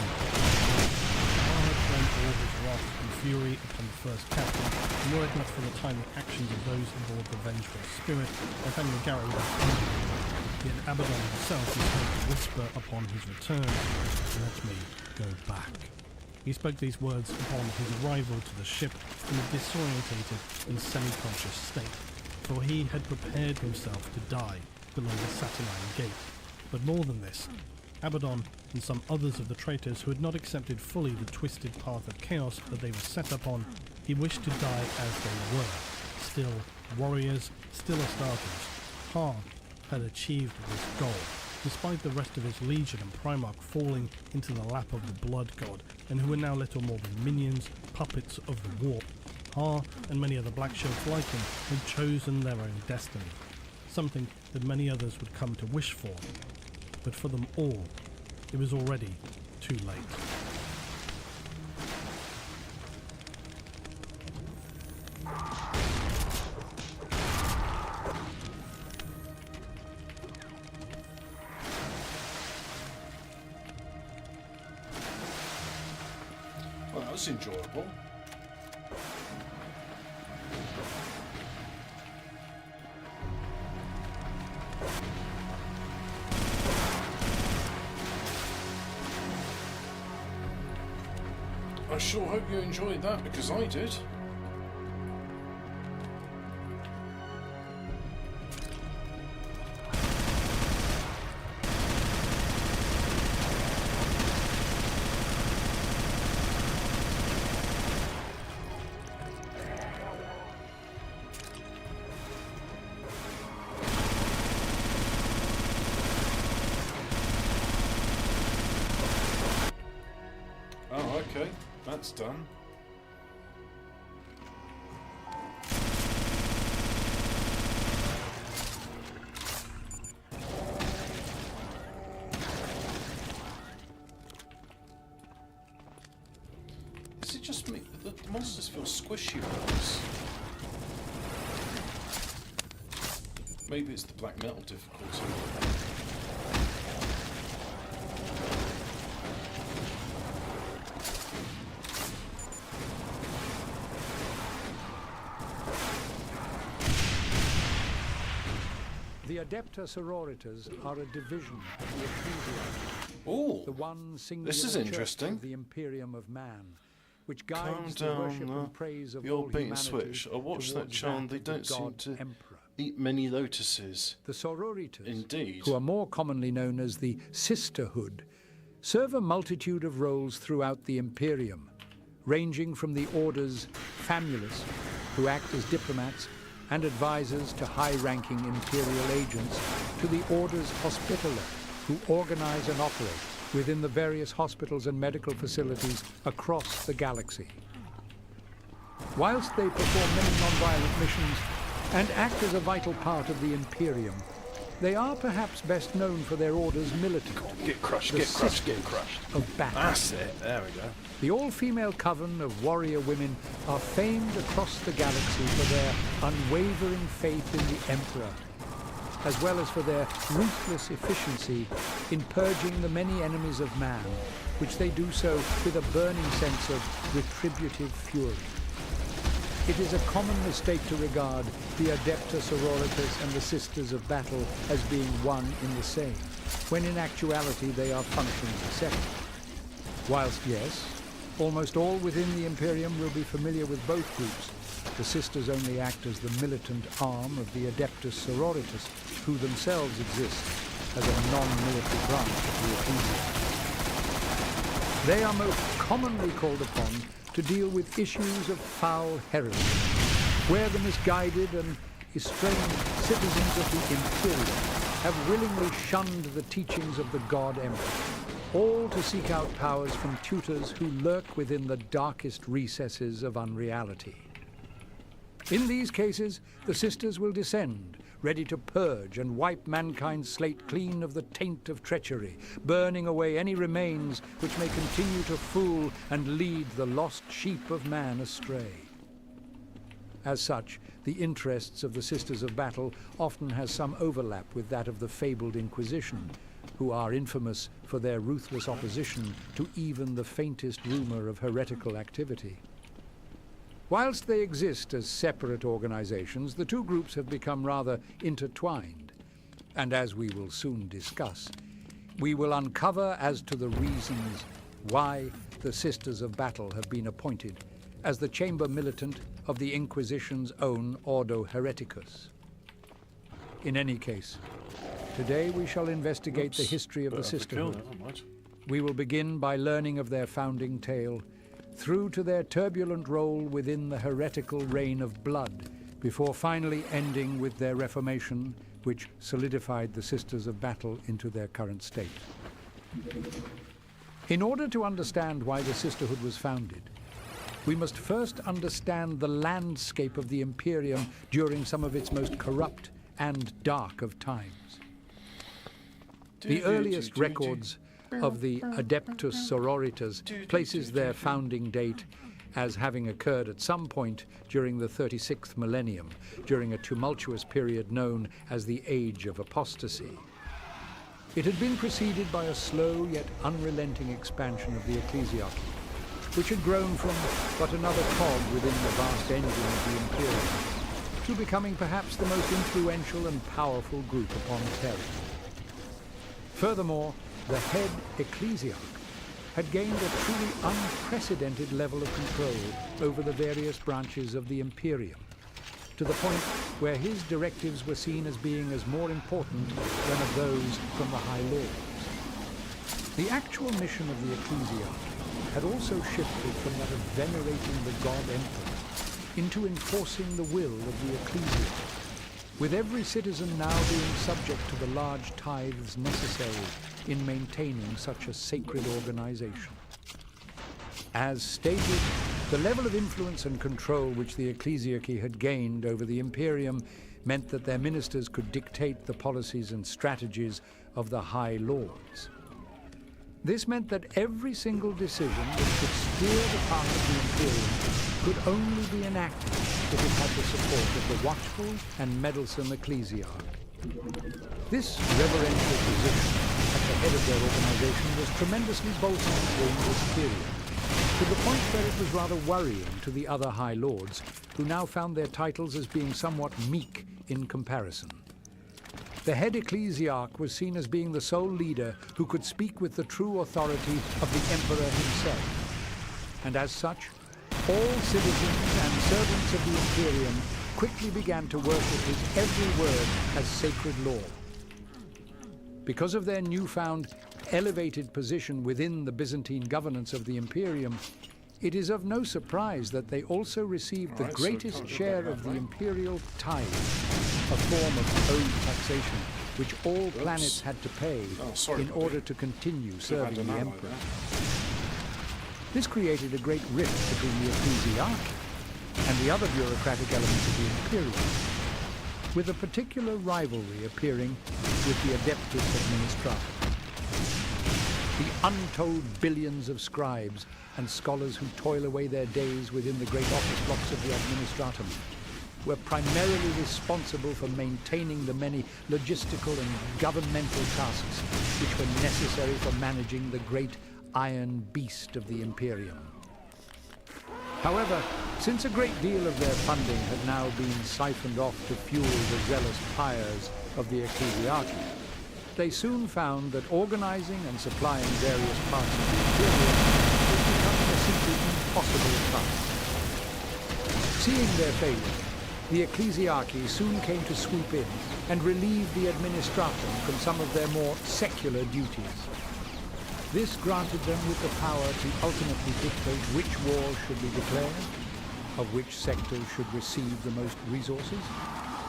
had spent all his wrath and fury upon the first captain, and were it not for the timely actions of those aboard the vengeful spirit, Nathaniel Garrow would have ended him. Yet Abaddon himself was heard to whisper upon his return, "Let me go back." He spoke these words upon his arrival to the ship in a disorientated and semi-conscious state, for he had prepared himself to die below the Saturnine gate. But more than this, Abaddon and some others of the traitors who had not accepted fully the twisted path of chaos that they were set upon, he wished to die as they were, still warriors, still Astartes. Ha had achieved this goal, despite the rest of his legion and Primarch falling into the lap of the Blood God, and who were now little more than minions, puppets of the warp. Ha and many other Black Shields like him had chosen their own destiny, something that many others would come to wish for. But for them all, it was already too late. Well, that was enjoyable. I sure hope you enjoyed that, because I did. Oh, okay. That's done. Is it just me? The monsters feel squishy on this. Maybe it's the black metal difficulty. The Adepta Sororitas are a division of the Ecclesia, Oh, the one singular this is church interesting. of the Imperium of Man, which Calm guides the worship down and praise of your all bait and humanity switch. I watched that towards charm. They of the don't seem God to Emperor. eat many lotuses. The Sororitas, Indeed. who are more commonly known as the Sisterhood, serve a multitude of roles throughout the Imperium, ranging from the Order's Famulus, who act as diplomats and advisors to high-ranking Imperial agents, to the Order's Hospitaller, who organize and operate within the various hospitals and medical facilities across the galaxy. Whilst they perform many non-violent missions and act as a vital part of the Imperium, they are perhaps best known for their Order's militant, Get crushed, the get crushed, get Sisters crushed. of battle. That's it. There we go. The all-female coven of warrior women are famed across the galaxy for their unwavering faith in the Emperor, as well as for their ruthless efficiency in purging the many enemies of man, which they do so with a burning sense of retributive fury. It is a common mistake to regard the Adepta Sororitas and the Sisters of Battle as being one in the same, when in actuality they are functionally separate. Whilst yes, almost all within the Imperium will be familiar with both groups, the Sisters only act as the militant arm of the Adeptus Sororitas, who themselves exist as a non-military branch of the ecclesia. They are most commonly called upon to deal with issues of foul heresy, where the misguided and estranged citizens of the Imperium have willingly shunned the teachings of the God Emperor, all to seek out powers from tutors who lurk within the darkest recesses of unreality. In these cases, the sisters will descend, ready to purge and wipe mankind's slate clean of the taint of treachery, burning away any remains which may continue to fool and lead the lost sheep of man astray. As such, the interests of the Sisters of Battle often has some overlap with that of the fabled Inquisition, who are infamous for their ruthless opposition to even the faintest rumor of heretical activity. Whilst they exist as separate organizations, the two groups have become rather intertwined. And as we will soon discuss, we will uncover as to the reasons why the Sisters of Battle have been appointed as the chamber militant of the Inquisition's own Ordo Hereticus. In any case, today we shall investigate the history of the Sisterhood. We will begin by learning of their founding tale, through to their turbulent role within the heretical reign of blood, before finally ending with their reformation, which solidified the Sisters of Battle into their current state. In order to understand why the Sisterhood was founded, we must first understand the landscape of the Imperium during some of its most corrupt and dark of times. The earliest records of the Adeptus Sororitas places their founding date as having occurred at some point during the 36th millennium, during a tumultuous period known as the Age of Apostasy. It had been preceded by a slow yet unrelenting expansion of the ecclesiarchy, which had grown from but another cog within the vast engine of the Imperium, to becoming perhaps the most influential and powerful group upon Terra. Furthermore, the head ecclesiarch had gained a truly unprecedented level of control over the various branches of the Imperium, to the point where his directives were seen as being as more important than of those from the High Lords. The actual mission of the ecclesiarch had also shifted from that of venerating the God Emperor into enforcing the will of the ecclesia, with every citizen now being subject to the large tithes necessary in maintaining such a sacred organization. As stated, the level of influence and control which the ecclesiarchy had gained over the Imperium meant that their ministers could dictate the policies and strategies of the High Lords. This meant that every single decision which could steer the path of the Imperium could only be enacted if it had the support of the watchful and meddlesome ecclesiarch. This reverential position at the head of their organization was tremendously bolstered during this period, to the point where it was rather worrying to the other High Lords, who now found their titles as being somewhat meek in comparison. The head ecclesiarch was seen as being the sole leader who could speak with the true authority of the emperor himself. And as such, all citizens and servants of the Imperium quickly began to worship his every word as sacred law. Because of their newfound elevated position within the Byzantine governance of the Imperium, it is of no surprise that they also received the greatest share of the imperial tithe, a form of owed taxation which all planets had to pay in order to continue serving the emperor. This created a great rift between the ecclesiarchy and the other bureaucratic elements of the Imperium, with a particular rivalry appearing with the Adeptus Administratum. The untold billions of scribes and scholars who toil away their days within the great office blocks of the Administratum were primarily responsible for maintaining the many logistical and governmental tasks which were necessary for managing the great iron beast of the Imperium. However, since a great deal of their funding had now been siphoned off to fuel the zealous pyres of the ecclesiarchy, they soon found that organizing and supplying various parts of the Imperium was becoming a simply impossible task. Seeing their failure, the ecclesiarchy soon came to swoop in and relieve the administratum from some of their more secular duties. This granted them with the power to ultimately dictate which wars should be declared, of which sectors should receive the most resources,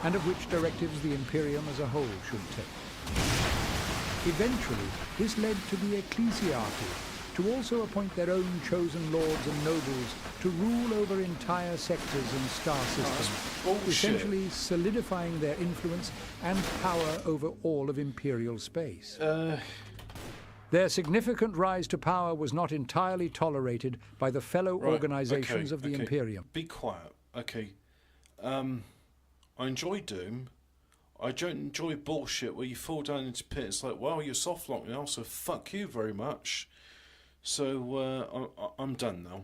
and of which directives the Imperium as a whole should take. Eventually, this led to the ecclesiarchy to also appoint their own chosen lords and nobles to rule over entire sectors and star systems, bullshit. essentially solidifying their influence and power over all of imperial space. Their significant rise to power was not entirely tolerated by the fellow organizations of the Imperium. Be quiet. Okay. I enjoy Doom. I don't enjoy bullshit where you fall down into pit. It's like, well, you're soft locked now, so fuck you very much. So I'm done now.